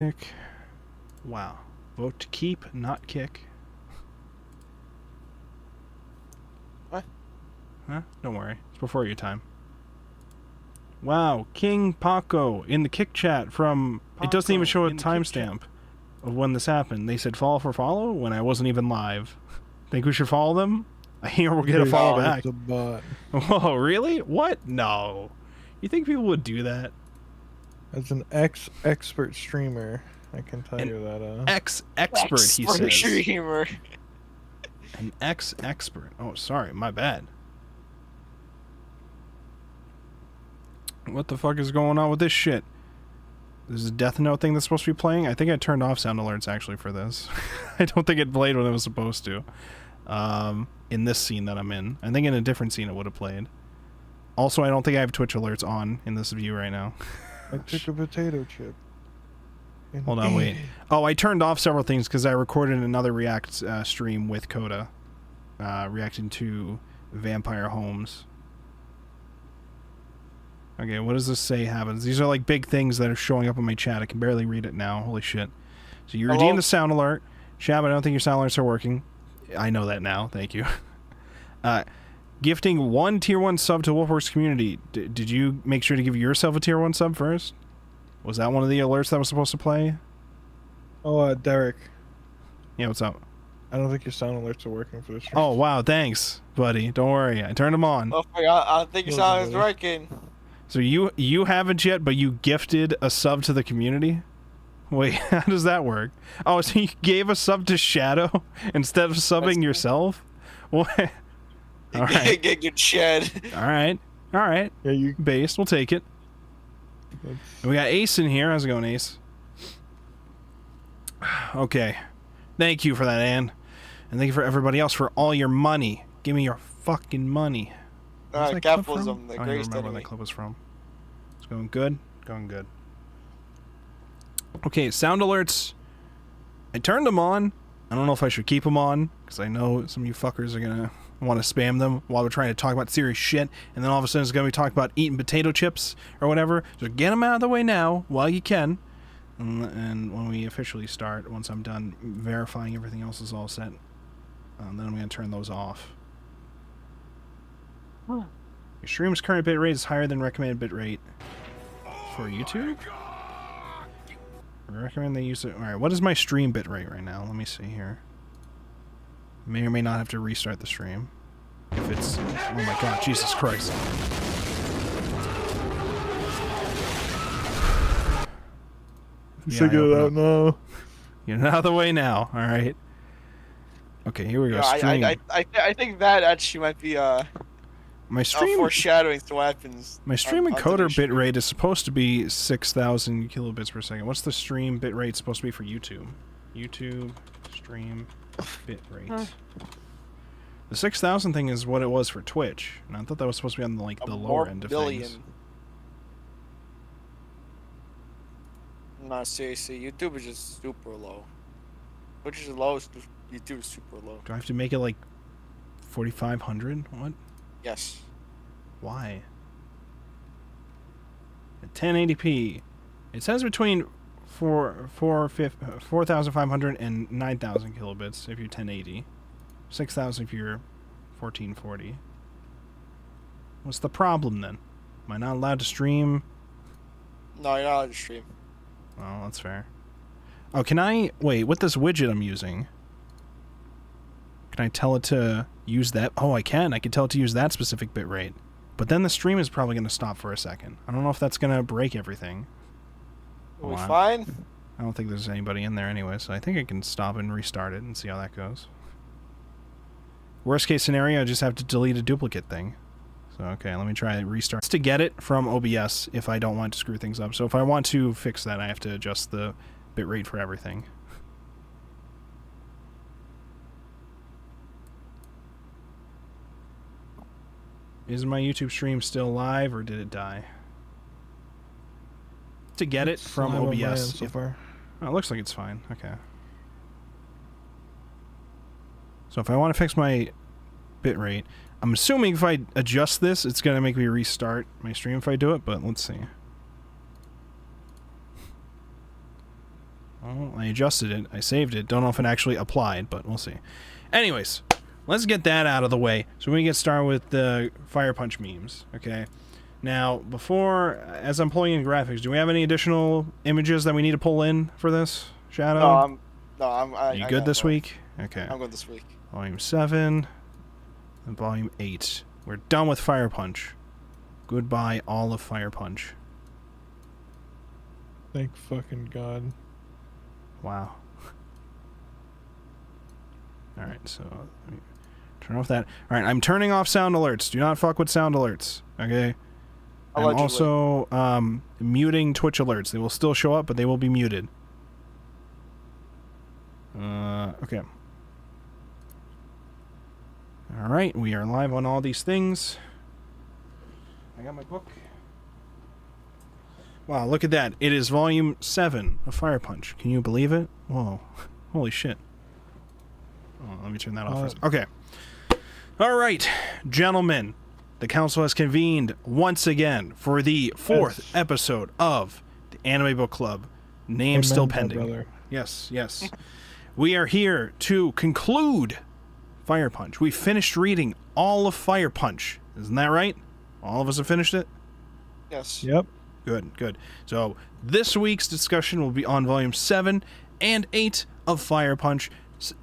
Kick. Wow. Vote to keep, not kick. What? Huh? Don't worry. It's before your time. Wow. King Paco in the kick chat from... It doesn't even show a timestamp of when this happened. They said follow for follow when I wasn't even live. Think we should follow them? I hear we'll get a follow back. It's a bot. Whoa, really? What? No. You think people would do that? As an expert streamer, I can tell you that. Expert, he says. Streamer. An expert. Oh, sorry, my bad. What the fuck is going on with this shit? This is a Death Note thing that's supposed to be playing? I think I turned off sound alerts actually for this. I don't think it played when it was supposed to. In this scene that I'm in. I think in a different scene it would have played. Also, I don't think I have Twitch alerts on in this view right now. I took a potato chip. Hold on, wait. Oh, I turned off several things because I recorded another React stream with Coda. Reacting to Vampire Homes. Okay, what does this say happens? These are like big things that are showing up on my chat. I can barely read it now. Holy shit. So you redeemed the sound alert. Shab, I don't think your sound alerts are working. I know that now. Thank you. Gifting 1 tier 1 sub to Wolfborg's community. Did you make sure to give yourself a tier 1 sub first? Was that one of the alerts that was supposed to play? Oh, Derek. Yeah, what's up? I don't think your sound alerts are working for this stream. Oh, wow, thanks, buddy. Don't worry. I turned them on. Oh, I don't think your sound is working. So you haven't yet, but you gifted a sub to the community? Wait, how does that work? Oh, so you gave a sub to Shadow instead of subbing yourself? What? All right. Get good shed. All right. All right. Yeah, you. Based. We'll take it. And we got Ace in here. How's it going, Ace? Okay. Thank you for that, Ann. And thank you for everybody else for all your money. Give me your fucking money. Alright, capitalism, the I don't greatest remember where enemy. that clip was from. It's going good. Going good. Okay, sound alerts. I turned them on. I don't know if I should keep them on, because I know some of you fuckers are gonna want to spam them while we're trying to talk about serious shit, and then all of a sudden it's gonna be talking about eating potato chips or whatever. So get them out of the way now while you can, and when we officially start, once I'm done verifying everything else is all set, then I'm gonna turn those off. Your stream's current bitrate is higher than recommended bitrate for YouTube. I recommend they use it. Alright, what is my stream bitrate right now? Let me see here. May or may not have to restart the stream. If it's... Oh my god, Jesus Christ. Figure it out now. Get out of the way now, alright. Okay, here we go. Stream. I think that actually might be My stream... foreshadowing to what happens. My stream encoder bitrate is supposed to be 6,000 kilobits per second. What's the stream bitrate supposed to be for YouTube? YouTube stream bitrate. The 6,000 thing is what it was for Twitch, and I thought that was supposed to be on like the lower end of things. No, seriously, YouTube is just super low. Twitch is low, YouTube is super low. Do I have to make it like 4,500? What? Yes. Why? At 1080p. It says between 4,500 and 9,000 kilobits if you're 1080. 6,000 if you're 1440. What's the problem then? Am I not allowed to stream? No, you're not allowed to stream. Oh, that's fair. Oh, can I... Wait, with this widget I'm using... Can I tell it to use that? Oh, I can. I can tell it to use that specific bitrate. But then the stream is probably going to stop for a second. I don't know if that's going to break everything. Are we fine? I don't think there's anybody in there anyway, so I think I can stop and restart it and see how that goes. Worst case scenario, I just have to delete a duplicate thing. So, okay, let me try and restart. It's to get it from OBS if I don't want to screw things up. So if I want to fix that, I have to adjust the bitrate for everything. Is my YouTube stream still live, or did it die? To get it from OBS. So far. Oh, it looks like it's fine. Okay. So if I want to fix my bitrate, I'm assuming if I adjust this, it's going to make me restart my stream if I do it, but let's see. Well, I adjusted it. I saved it. Don't know if it actually applied, but we'll see. Anyways, let's get that out of the way so we can get started with the Fire Punch memes, okay? Now, before, as I'm pulling in graphics, do we have any additional images that we need to pull in for this, Shadow? Are you good this week? Okay. I'm good this week. Volume 7 and Volume 8. We're done with Fire Punch. Goodbye, all of Fire Punch. Thank fucking God. Wow. Alright, so let me turn off that. Alright, I'm turning off sound alerts. Do not fuck with sound alerts, okay? I'm also muting Twitch alerts. They will still show up, but they will be muted. Okay. Alright, we are live on all these things. I got my book. Wow, look at that. It is volume 7 of Fire Punch. Can you believe it? Whoa. Holy shit. Oh, let me turn that off first. Okay. Alright, gentlemen. The council has convened once again for the 4th episode of the Anime Book Club. Name still pending. Brother. Yes, yes. We are here to conclude Fire Punch. We finished reading all of Fire Punch. Isn't that right? All of us have finished it? Yes. Yep. Good, good. So this week's discussion will be on volume 7 and 8 of Fire Punch,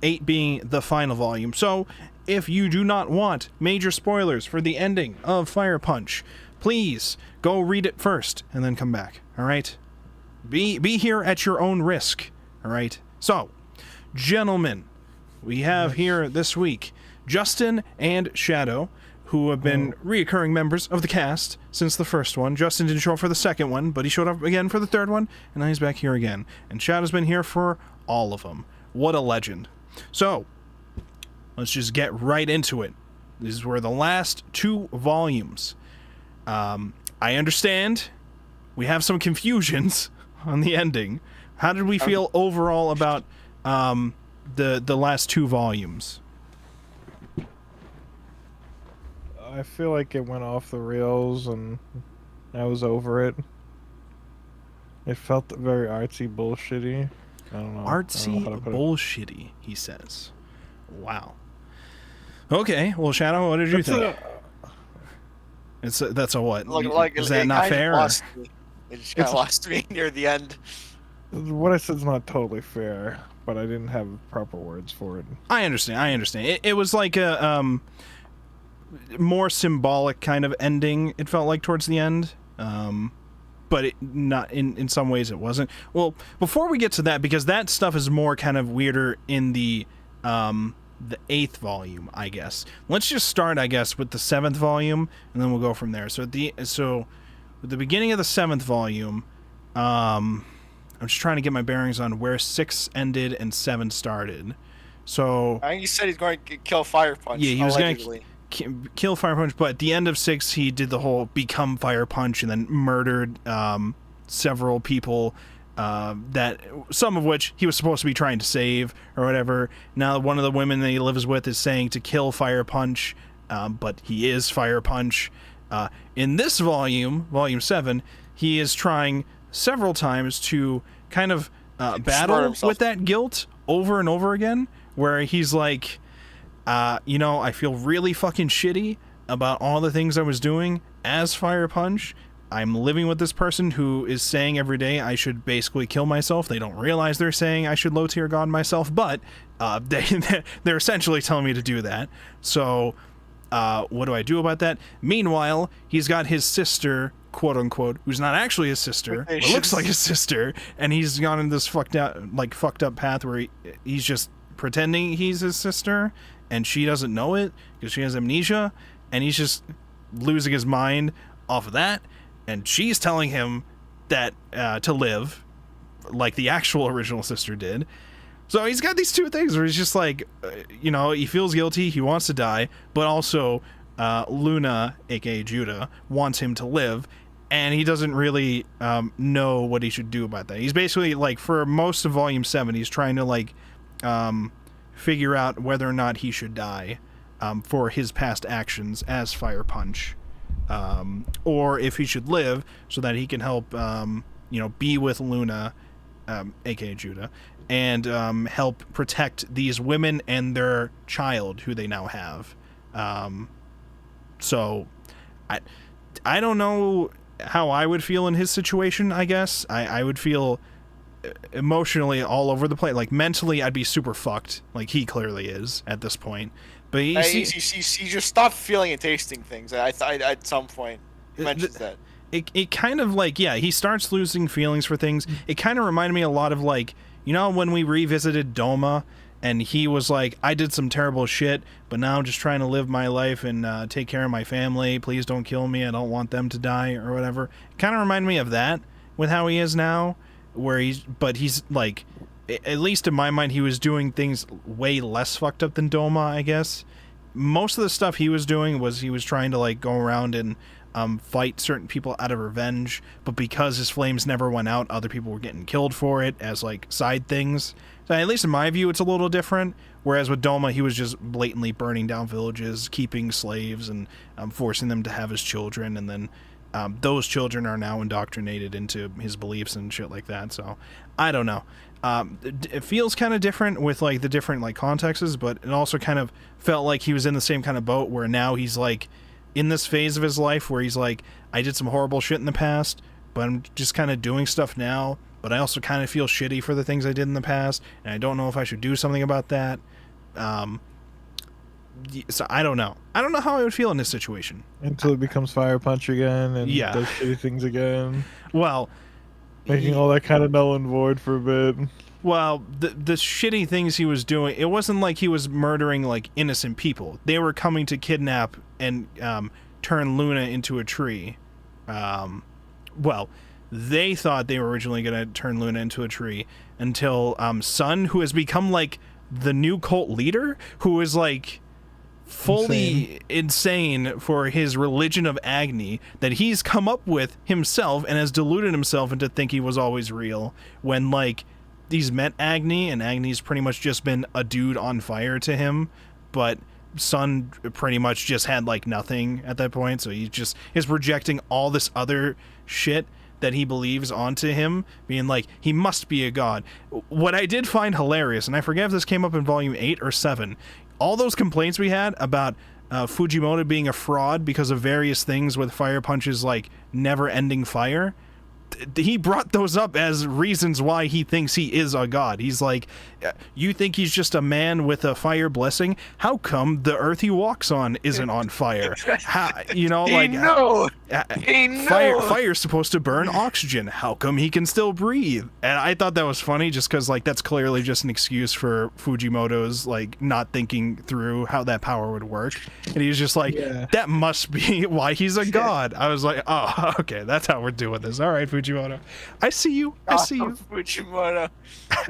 8 being the final volume. So if you do not want major spoilers for the ending of Fire Punch, please go read it first and then come back, all right? Be here at your own risk, all right? So, gentlemen, we have here this week Justin and Shadow, who have been reoccurring members of the cast since the first one. Justin didn't show up for the second one, but he showed up again for the third one, and now he's back here again. And Shadow's been here for all of them. What a legend. So, let's just get right into it. These were the last 2 volumes. I understand we have some confusions on the ending. How did we feel overall about the last 2 volumes? I feel like it went off the rails and I was over it. It felt very artsy bullshitty. I don't know. Artsy bullshitty, he says. Wow. Okay, well, Shadow, what did you think? That's a what? Is that not fair? It just kind of lost me near the end. What I said is not totally fair, but I didn't have proper words for it. I understand. It was like a more symbolic kind of ending, it felt like, towards the end. But not in some ways it wasn't. Well, before we get to that, because that stuff is more kind of weirder in the 8th volume, I guess. Let's just start, I guess, with the 7th volume, and then we'll go from there. So at the beginning of the 7th volume, I'm just trying to get my bearings on where 6 ended and 7 started. So I think he said he's going to kill Fire Punch. Yeah, he was going to kill Fire Punch, but at the end of 6, he did the whole become Fire Punch and then murdered several people, that some of which he was supposed to be trying to save or whatever. Now one of the women that he lives with is saying to kill Fire Punch, but he is Fire Punch. In this volume, volume 7, he is trying several times to kind of battle with that guilt over and over again, where he's like, I feel really fucking shitty about all the things I was doing as Fire Punch. I'm living with this person who is saying every day I should basically kill myself. They don't realize they're saying I should low tier god myself, but they're essentially telling me to do that. So what do I do about that? Meanwhile, he's got his sister, quote unquote, who's not actually his sister, but looks like his sister, and he's gone in this fucked up path where he's just pretending he's his sister, and she doesn't know it because she has amnesia, and he's just losing his mind off of that, and she's telling him that to live like the actual original sister did. So he's got these 2 things where he's just like, he feels guilty, he wants to die, but also Luna, aka Judah, wants him to live, and he doesn't really know what he should do about that. He's basically, like, for most of Volume 7, he's trying to, figure out whether or not he should die for his past actions as Fire Punch, or if he should live so that he can help, be with Luna aka Judah, and help protect these women and their child who they now have. So I don't know how I would feel in his situation. I guess I would feel emotionally all over the place. Like mentally, I'd be super fucked. Like he clearly is at this point. But You just stop feeling and tasting things. At some point, he mentions that. It kind of like, yeah, he starts losing feelings for things. It kind of reminded me a lot of like, you know, when we revisited Doma and he was like, I did some terrible shit, but now I'm just trying to live my life and take care of my family. Please don't kill me. I don't want them to die or whatever. It kind of reminded me of that with how he is now, where he's like, at least in my mind, he was doing things way less fucked up than Doma, I guess. Most of the stuff he was doing was he was trying to like go around and fight certain people out of revenge, but because his flames never went out, other people were getting killed for it as like side things. So at least in my view, it's a little different. Whereas with Doma, he was just blatantly burning down villages, keeping slaves, and forcing them to have his children, and then those children are now indoctrinated into his beliefs and shit like that. So I don't know. It feels kind of different with like the different like contexts, but it also kind of felt like he was in the same kind of boat where now he's like in this phase of his life where he's like, I did some horrible shit in the past, but I'm just kind of doing stuff now, but I also kind of feel shitty for the things I did in the past, and I don't know if I should do something about that. So I don't know. I don't know how I would feel in this situation. Until it becomes Fire Punch again and does shitty things again. Well, making all that kind of null and void for a bit. Well, the shitty things he was doing, it wasn't like he was murdering like innocent people. They were coming to kidnap and turn Luna into a tree. Well, they thought they were originally going to turn Luna into a tree until Sun, who has become like the new cult leader, who is like fully insane for his religion of Agni that he's come up with himself and has deluded himself into think he was always real, when like he's met Agni and Agni's pretty much just been a dude on fire to him, but Sun pretty much just had like nothing at that point, so he just is projecting all this other shit that he believes onto him, being like, he must be a god. What I did find hilarious, and I forget if this came up in volume 8 or 7, all those complaints we had about Fujimoto being a fraud because of various things with Fire Punch's like never-ending fire, he brought those up as reasons why he thinks he is a god. He's like, you think he's just a man with a fire blessing? How come the earth he walks on isn't on fire? How, you know, like, fire's supposed to burn oxygen. How come he can still breathe? And I thought that was funny just because like that's clearly just an excuse for Fujimoto's like not thinking through how that power would work. And he's just like, that must be why he's a god. I was like, oh, okay, that's how we're doing this. All right, Fujimoto. I see you. I see you. Fujimoto.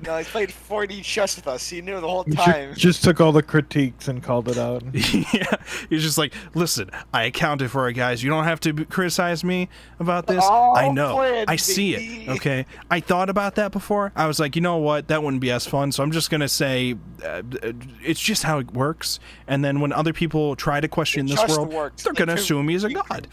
No, he played 4D chess with us. He knew the whole time. Just took all the critiques and called it out. Yeah. He's just like, listen, I accounted for it, guys. You don't have to criticize me about this. Oh, I know. I see it. Okay. I thought about that before. I was like, you know what? That wouldn't be as fun. So I'm just going to say it's just how it works. And then when other people try to question this world, they're going to assume he's a god.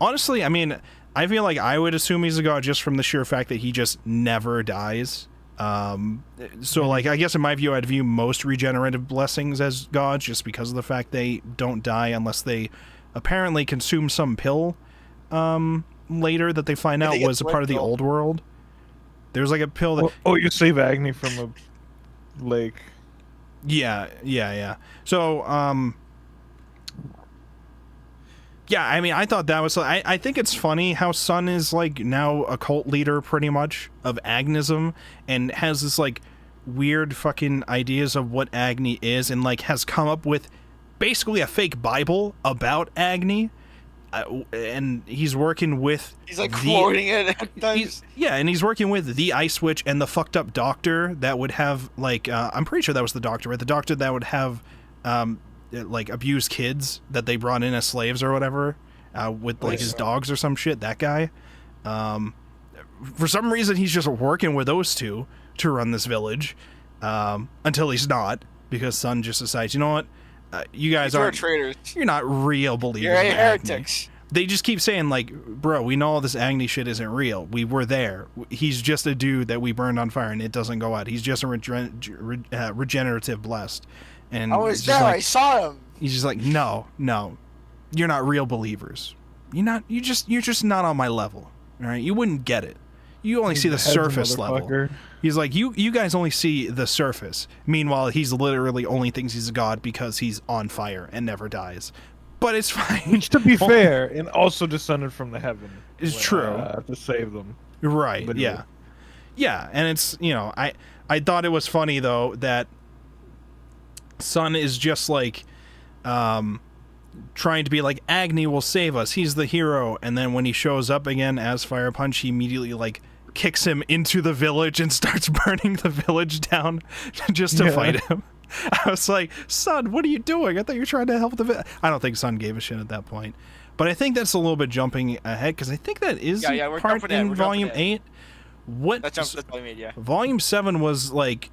Honestly, I mean, I feel like I would assume he's a god just from the sheer fact that he just never dies. So like, I guess in my view, I'd view most regenerative blessings as gods just because of the fact they don't die unless they apparently consume some pill later that they find out was a part of the old world. There's like a pill that... Oh, you save Agni from a lake. Yeah. So, yeah, I mean, I thought that was... I think it's funny how Sun is, like, now a cult leader, pretty much, of Agnism, and has this, like, weird fucking ideas of what Agni is, and, like, has come up with basically a fake Bible about Agni, and he's working with... He's, like, quoting it at times. Yeah, and he's working with the Ice Witch and the fucked up doctor that would have, like... I'm pretty sure that was the doctor, right? The doctor that would have... like abused kids that they brought in as slaves or whatever, with like his dogs or some shit. That guy, for some reason, he's just working with those two to run this village, until he's not, because Sun just decides, you know what, you guys are traitors. You're not real believers. You're heretics. they just keep saying, like, bro, we know all this Agni shit isn't real. We were there. He's just a dude that we burned on fire and it doesn't go out. He's just a regenerative blessed. And I was it's there. just like, I saw him. he's just like, no, you're not real believers. You're just not on my level. All right, you wouldn't get it. You only see the surface level. He's like, you guys only see the surface. Meanwhile, he's literally only thinks he's a god because he's on fire and never dies. But it's fine. Which, to be fair, and also descended from the heaven. It's true. To save them. Right, Literally. yeah. Yeah, and it's, I thought it was funny, though, that Sun is just like, trying to be like, Agni will save us. He's the hero. And then when he shows up again as Fire Punch, he immediately, like, kicks him into the village and starts burning the village down just to fight him. I was like, Sun, what are you doing? I thought you were trying to help the I don't think Sun gave a shit at that point. But I think that's a little bit jumping ahead, because I think that is we're part jumping in. in We're Volume jumping in. 8. What? That's Volume 8, yeah. Volume 7 was, like,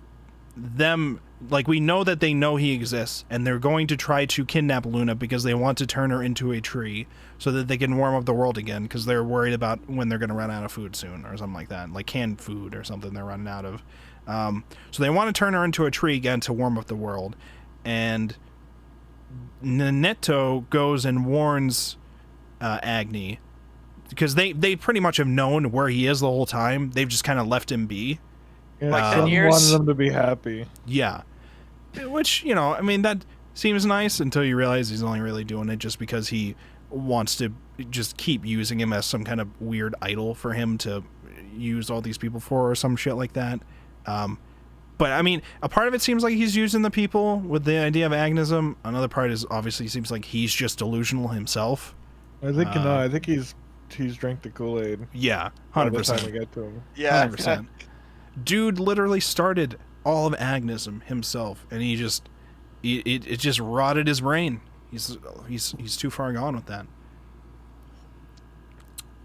them... Like, we know that they know he exists, and they're going to try to kidnap Luna because they want to turn her into a tree so that they can warm up the world again, because they're worried about when they're going to run out of food soon, or something like that. Like canned food or something they're running out of. So they want to turn her into a tree again to warm up the world. And Neto goes and warns Agni, because they pretty much have known where he is the whole time. They've just kind of left him be. Yeah, Like 10 Sun years? wanted them to be happy. Yeah. Which, I mean, that seems nice until you realize he's only really doing it just because he wants to just keep using him as some kind of weird idol for him to use all these people for, or some shit like that. But, I mean, a part of it seems like he's using the people with the idea of agnism. Another part is obviously seems like he's just delusional himself. I think I think he's drank the Kool-Aid. Yeah, By the 100%. time we get to him. Yeah. 100%. Dude literally started all of agnism himself, and he just it just rotted his brain. He's too far gone with that.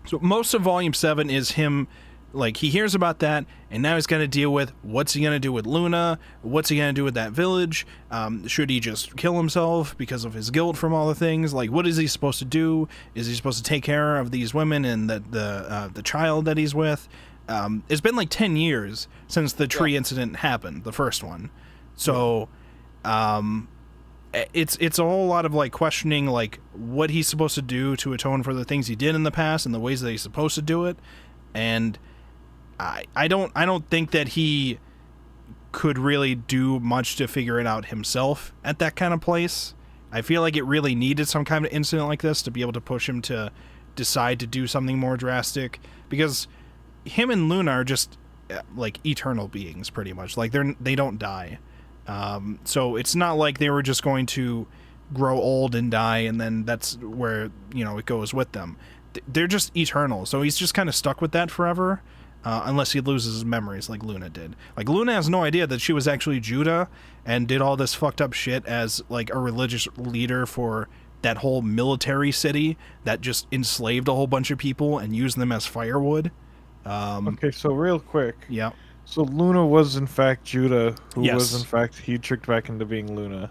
So most of Volume 7 is him, like, he hears about that, and now he's got to deal with what's he gonna do with Luna, what's he gonna do with that village, should he just kill himself because of his guilt from all the things, like, what is he supposed to do? Is he supposed to take care of these women and the child that he's with? It's been like 10 years since the tree incident happened, the first one. So, it's a whole lot of, like, questioning, like, what he's supposed to do to atone for the things he did in the past and the ways that he's supposed to do it. And I don't think that he could really do much to figure it out himself at that kind of place. I feel like it really needed some kind of incident like this to be able to push him to decide to do something more drastic, because him and Luna are just like eternal beings, pretty much. Like they don't die. So it's not like they were just going to grow old and die, and then that's where it goes with them. They're just eternal. So he's just kind of stuck with that forever, unless he loses his memories, like Luna did. Like, Luna has no idea that she was actually Judah and did all this fucked up shit as, like, a religious leader for that whole military city that just enslaved a whole bunch of people and used them as firewood. Okay, so real quick. Yeah. So Luna was in fact Judah, who Yes. was in fact he tricked back into being Luna.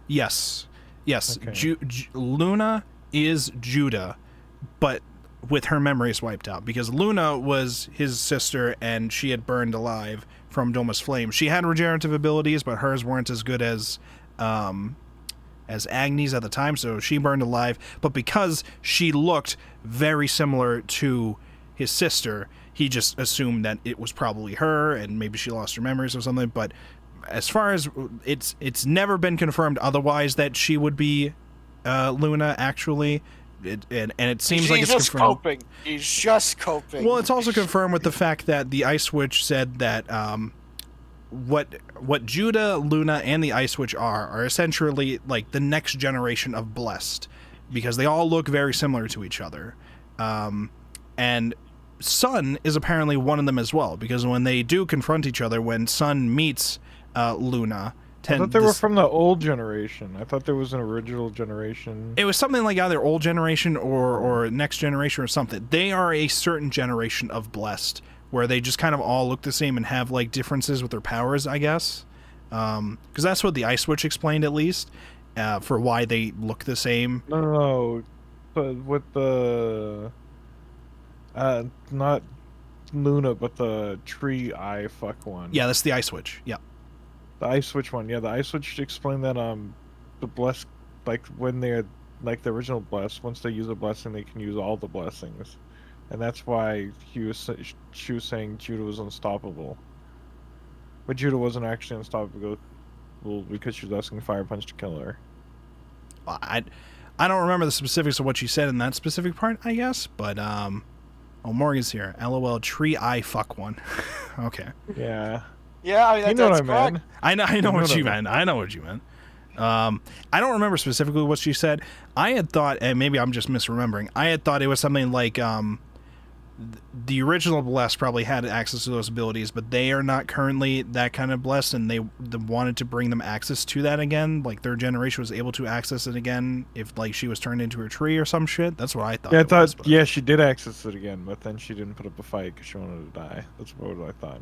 Yes. Okay. Luna is Judah, but with her memories wiped out, because Luna was his sister and she had burned alive from Doma's flame. She had regenerative abilities, but hers weren't as good as Agni's at the time, so she burned alive. But because she looked very similar to his sister, he just assumed that it was probably her, and maybe she lost her memories or something. But as far as it's never been confirmed otherwise that she would be Luna, actually. And it seems like it's just confirmed. coping. He's just coping. Well, it's also confirmed with the fact that the Ice Witch said that what Judah, Luna, and the Ice Witch are essentially like the next generation of Blessed, because they all look very similar to each other. And Sun is apparently one of them as well, because when they do confront each other, when Sun meets Luna... I thought they were from the old generation. I thought there was an original generation. It was something like either old generation or next generation or something. They are a certain generation of Blessed, where they just kind of all look the same and have like differences with their powers, I guess. Because that's what the Ice Witch explained, at least, for why they look the same. No. with the not Luna, but the tree eye fuck one. Yeah, that's the ice switch. Yeah. The ice switch one. Yeah, the ice switch explained that the bless, like when they're like the original bless, once they use a blessing, they can use all the blessings, and that's why she was saying Judah was unstoppable. But Judah wasn't actually unstoppable because she was asking Fire Punch to kill her. I don't remember the specifics of what she said in that specific part, I guess, but oh, Morgan's here. LOL, tree eye fuck one. Okay. Yeah. Yeah, I mean, You know that's what I correct. meant. I know what you No. meant. I know what you meant. I don't remember specifically what she said. I had thought, and maybe I'm just misremembering, I had thought it was something like the original Blessed probably had access to those abilities, but they are not currently that kind of Blessed, and they wanted to bring them access to that again. Like, their generation was able to access it again if, like, she was turned into a tree or some shit. That's what I thought. Yeah, I it was, thought. but- Yeah, she did access it again, but then she didn't put up a fight because she wanted to die. That's what I thought.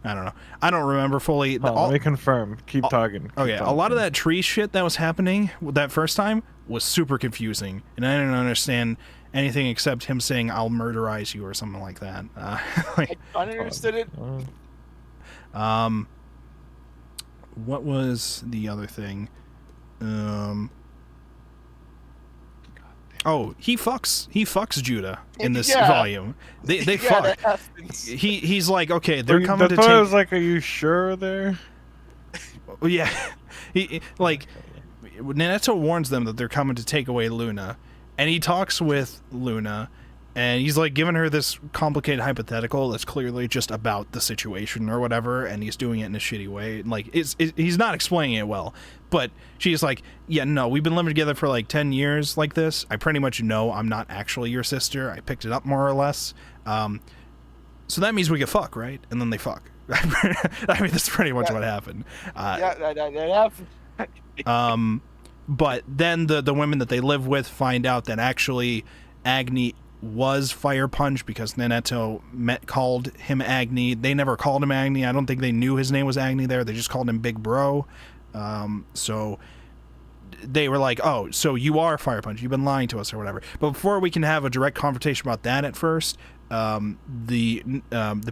I don't know. I don't remember fully. Let me confirm. Keep talking. Okay, a lot of that tree shit that was happening that first time was super confusing, and I didn't understand anything except him saying "I'll murderize you" or something like that. Like, I understood it. what was the other thing? Oh, he fucks Judah in this Yeah. volume. They Yeah, fuck. that happens. He's like, okay, they're coming to That's why I was take. like, "Are you sure there?" Yeah, he like Naneto warns them that they're coming to take away Luna, and he talks with Luna, and he's like giving her this complicated hypothetical that's clearly just about the situation or whatever, and he's doing it in a shitty way. Like he's not explaining it well, but she's like, yeah, no, we've been living together for like 10 years like this. I pretty much know I'm not actually your sister. I picked it up more or less. So that means we get fuck, right? And then they fuck. I mean, that's pretty much what happened. Yeah, that happened. But then the women that they live with find out that actually Agni was Fire Punch because Naneto called him Agni. They never called him Agni. I don't think they knew his name was Agni there. They just called him Big Bro. So they were like, oh, so you are Fire Punch. You've been lying to us or whatever. But before we can have a direct confrontation about that at first, the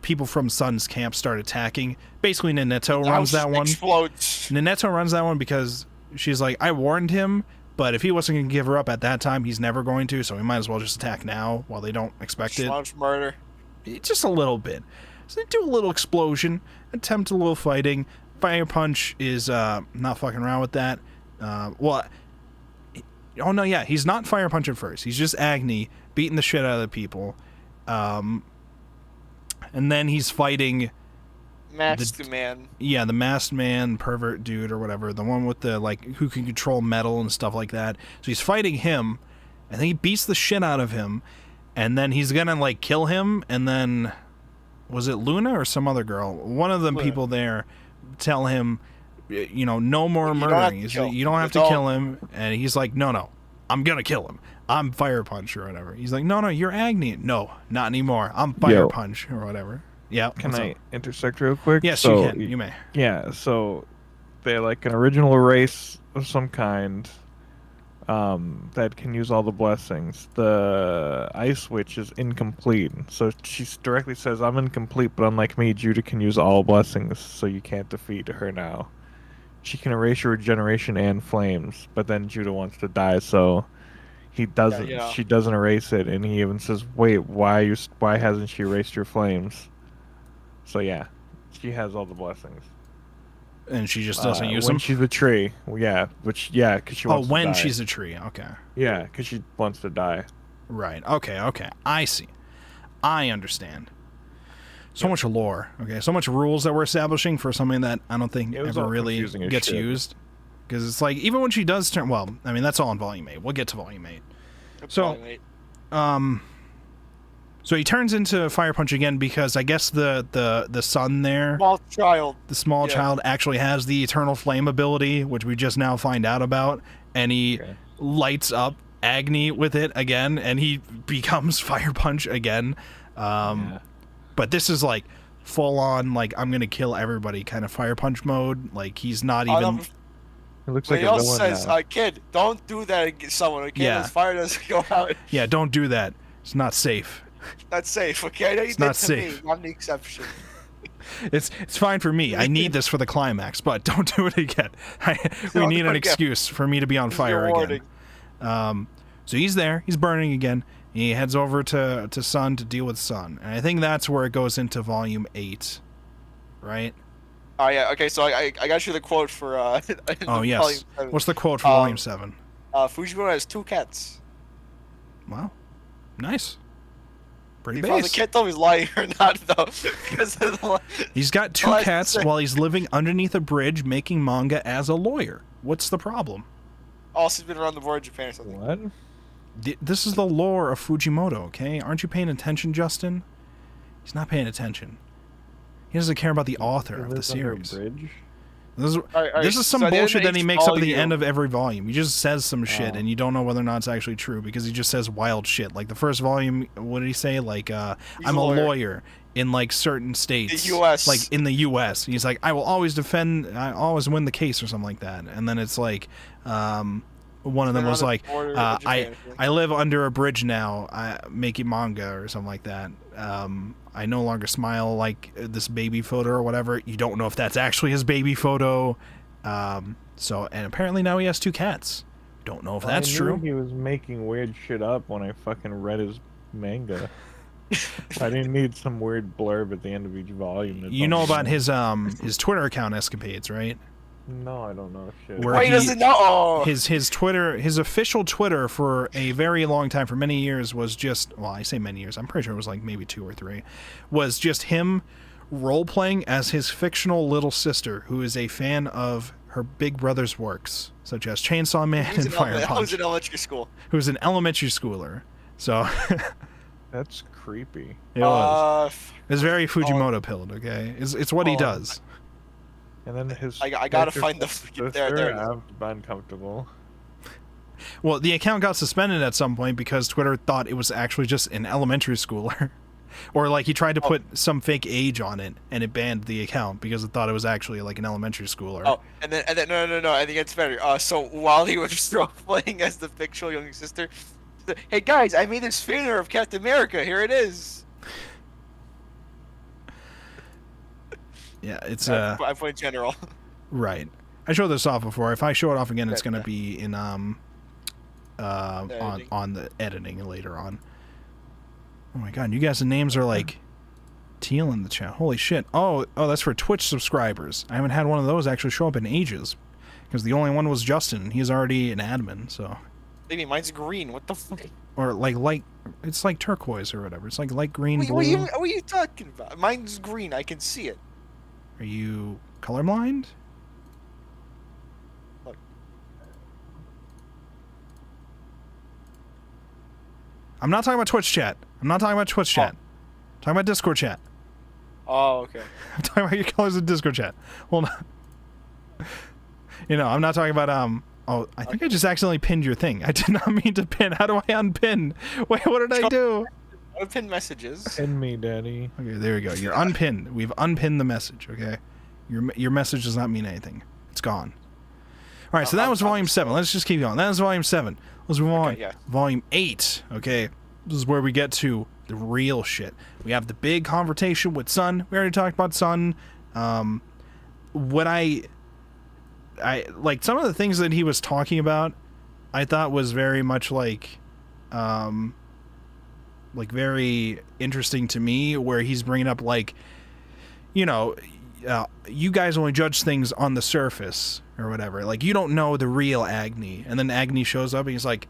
people from Sun's camp start attacking. Basically, Naneto runs that one. Explodes. Naneto runs that one because she's like, I warned him, but if he wasn't going to give her up at that time, he's never going to, so we might as well just attack now while they don't expect it. Launch murder. Just a little bit. So they do a little explosion, attempt a little fighting. Fire Punch is not fucking around with that. Oh no, yeah, he's not Fire Punch at first. He's just Agni beating the shit out of the people. And then he's fighting... Masked man. Yeah, the masked man, pervert dude or whatever, the one with the, like, who can control metal and stuff like that. So he's fighting him, and then he beats the shit out of him, and then he's gonna, like, kill him, and then, was it Luna or some other girl? One of the people there tell him, you know, no more murdering. You don't have to kill him, and he's like, no, I'm gonna kill him. I'm Fire Punch or whatever. He's like, no, you're Agni. No, not anymore. I'm Fire Punch or whatever. Yeah. Can I intersect real quick? Yes, So, you can. You may. Yeah, so they're like an original race of some kind that can use all the blessings. The Ice Witch is incomplete, so she directly says, I'm incomplete, but unlike me, Judah can use all blessings, so you can't defeat her now. She can erase your regeneration and flames, but then Judah wants to die, so he doesn't. Yeah. She doesn't erase it, and he even says, wait, why hasn't she erased your flames? So yeah, she has all the blessings. And she just doesn't use when them? she's a tree. Yeah, because she wants to when die. she's a tree. Okay. Yeah, because she wants to die. Right. Okay. I see. I understand. So much lore. Okay. So much rules that we're establishing for something that I don't think It was ever all really confusing as gets shit. used. Because it's like, even when she does turn... Well, I mean, that's all in Volume 8. We'll get to Volume 8. So, so he turns into Fire Punch again because I guess the son there... Small child. The small child actually has the Eternal Flame ability, which we just now find out about, and he lights up Agni with it again, and he becomes Fire Punch again. But this is like full on, like, I'm gonna kill everybody kind of Fire Punch mode. Like, he's not even... He looks But like he a also villain says, now. Kid, don't do that against someone, okay? Yeah. This fire doesn't go out. Yeah, don't do that. It's not safe. That's safe, okay? I know you It's did not to safe. me. I'm the exception. It's fine for me. I need this for the climax, but don't do it again. We Don't need do an it again. excuse for me to be on This is fire your again. warning. So he's there. He's burning again. He heads over to Sun to deal with Sun, and I think that's where it goes into Volume 8, right? Oh, yeah, okay, so I got you the quote for, Oh yes. Volume 7. What's the quote for Volume 7? Fujimoto has 2 cats. Wow, nice. Pretty He base. can't tell if he's lying or not, though. Because of the He's got 2 Well, I cats say- while he's living underneath a bridge making manga as a lawyer. What's the problem? also been around the board in Japan or something. What? This is the lore of Fujimoto, okay? Aren't you paying attention, Justin? He's not paying attention. He doesn't care about the author He of the lives under a series. bridge? This is, Alright, this is some so at the end of bullshit that he each makes up at the volume- end of every volume. He just says some shit, Oh. and you don't know whether or not it's actually true because he just says wild shit. Like the first volume, what did he say? Like, I'm a lawyer in like certain states, The US. like in the U.S. He's like, I will always I always win the case or something like that. And then it's like, one of them Been was on the like, border of I Japan, I live under a bridge now, making manga or something like that. I no longer smile like this baby photo or whatever. You don't know if that's actually his baby photo. So, and apparently now he has 2 cats. Don't know if that's I knew true. He was making weird shit up when I fucking read his manga. I didn't need some weird blurb at the end of each volume. to You tell know me about that. his Twitter account escapades, right? No, I don't know shit. Where Why he he- doesn't know? Oh. His Twitter, his official Twitter for a very long time, for many years, was just, well, I say many years, I'm pretty sure it was like maybe 2 or 3, was just him role-playing as his fictional little sister, who is a fan of her big brother's works, such as Chainsaw Man and Fire I was Punch, in elementary school. who's an elementary schooler. So, That's creepy. it was. F- It's very Fujimoto-pilled, okay? It's what he Oh. does. And then his. I gotta sister- find the there. There it is. I'm uncomfortable. Well, the account got suspended at some point because Twitter thought it was actually just an elementary schooler. Or like he tried to put some fake age on it and it banned the account because it thought it was actually like an elementary schooler. Oh, and then no. I think it's better. So while he was role playing as the fictional young sister, hey guys, I made this figure of Captain America. Here it is. Yeah, it's I put in general. right. I showed this off before. If I show it off again, it's Yeah, gonna yeah. be in editing. on the editing later on. Oh my god, you guys' names are like teal in the chat. Holy shit. Oh, that's for Twitch subscribers. I haven't had one of those actually show up in ages. Because the only one was Justin. He's already an admin, so. Maybe mine's green. What the fuck? Or like light, it's like turquoise or whatever. It's like light green, What, blue. what are you talking about? Mine's green. I can see it. Are you colorblind? Look. I'm not talking about Twitch chat. I'm not talking about Twitch chat. I'm talking about Discord chat. Oh, okay. I'm talking about your colors in Discord chat. Hold on. You know, I'm not talking about oh, I think I just accidentally pinned your thing. I did not mean to pin. How do I unpin? Wait, what did I do? Open messages. Send me, Daddy. Okay, there we go. You're unpinned. We've unpinned the message, okay? Your message does not mean anything. It's gone. All right, so that was volume 7. Let's just keep going. That was volume 7. Let's move on. Okay, yeah. Volume 8, okay? This is where we get to the real shit. We have the big confrontation with Sun. We already talked about Sun. What I like some of the things that he was talking about, I thought was very much like very interesting to me, where he's bringing up like, you know, you guys only judge things on the surface or whatever. Like, you don't know the real Agni. And then Agni shows up and he's like,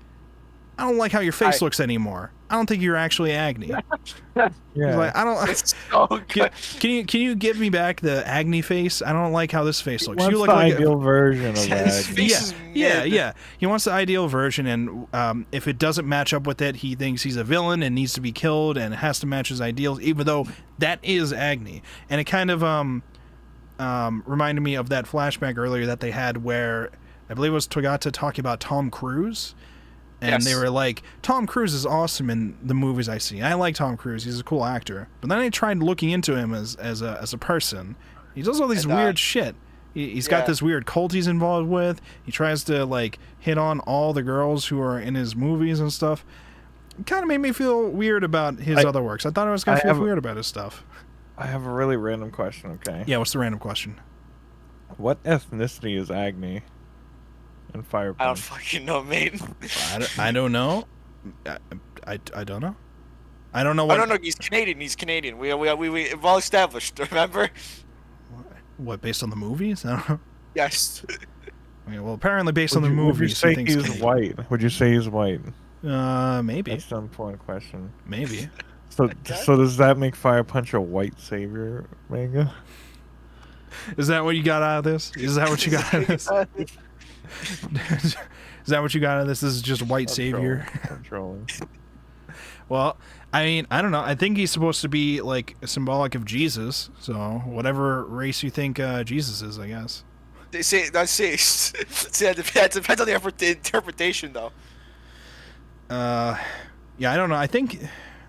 I don't like how your face looks anymore. I don't think you're actually Agni. Yeah. He's like, I don't. It's so good. Can you give me back the Agni face? I don't like how this face looks. What's You look the like ideal version of His that? face is yeah. mid. He wants the ideal version, and if it doesn't match up with it, he thinks he's a villain and needs to be killed, and it has to match his ideals, even though that is Agni. And it kind of reminded me of that flashback earlier that they had where I believe it was Togata talking about Tom Cruise. And Yes. they were like, Tom Cruise is awesome in the movies I see. I like Tom Cruise. He's a cool actor. But then I tried looking into him as a person. He does all these And, weird shit. He's got this weird cult he's involved with. He tries to like hit on all the girls who are in his movies and stuff. It kind of made me feel weird about his other works. I thought I was going to feel weird about his stuff. I have a really random question, okay? Yeah, what's the random question? What ethnicity is Agni in Fire Punch? I don't fucking know, mate. I don't know. I don't know. I don't know what... I don't know. He's Canadian. We've all established, remember? What, based on the movies? I don't know. Yes. Okay, well, apparently based on the movies, would you say he's white? Would you say he's white? Maybe. That's an important question. Maybe. So does that make Fire Punch a white savior manga? Is that what you got out of this? Is that what you got out of this? Is that what you got out of this? This is just white savior. I'm trolling. Well, I mean, I don't know. I think he's supposed to be like symbolic of Jesus. So whatever race you think Jesus is, I guess. See, that depends on the interpretation, though. Yeah, I don't know. I think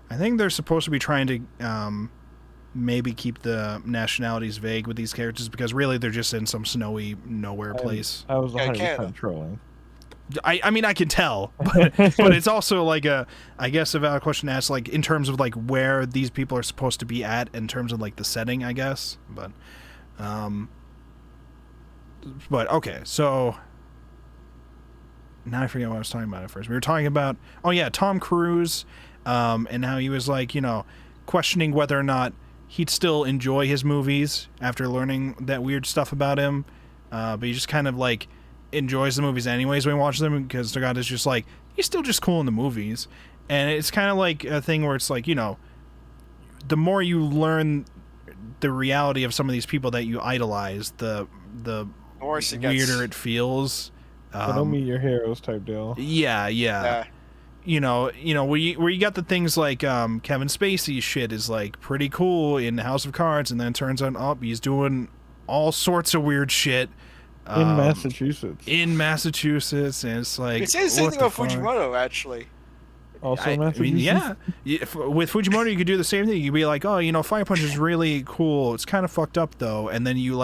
they're supposed to be trying to maybe keep the nationalities vague with these characters because really they're just in some snowy nowhere place. I was 100% trolling. I mean, I can tell, but it's also like I guess a valid question to ask, like in terms of like where these people are supposed to be at in terms of like the setting, I guess. But okay, so now I forget what I was talking about at first. We were talking about Tom Cruise, and how he was like questioning whether or not he'd still enjoy his movies after learning that weird stuff about him, but he just kind of like enjoys the movies anyways when he watches them because the guy is just like he's still just cool in the movies, and it's kind of like a thing where it's like the more you learn the reality of some of these people that you idolize, the weirder it feels. Don't meet your heroes type deal. Yeah. Where you got the things like Kevin Spacey shit is like pretty cool in House of Cards, and then it turns out he's doing all sorts of weird shit in Massachusetts. And it's like it says the same thing about Fujimoto, actually. Also Massachusetts. I mean, yeah. With Fujimoto, you could do the same thing. You could be like, Fire Punch is really cool. It's kind of fucked up though, and then you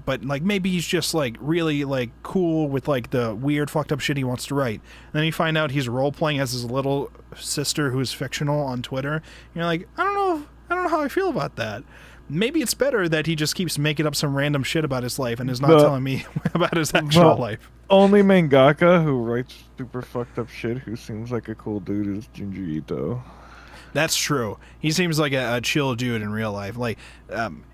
but like maybe he's just like really like cool with like the weird fucked up shit he wants to write. And then you find out he's role playing as his little sister who's fictional on Twitter. And you're like, I don't know how I feel about that. Maybe it's better that he just keeps making up some random shit about his life and is not telling me about his actual life. Only mangaka who writes super fucked up shit who seems like a cool dude is Junji Ito. That's true. He seems like a chill dude in real life. Like,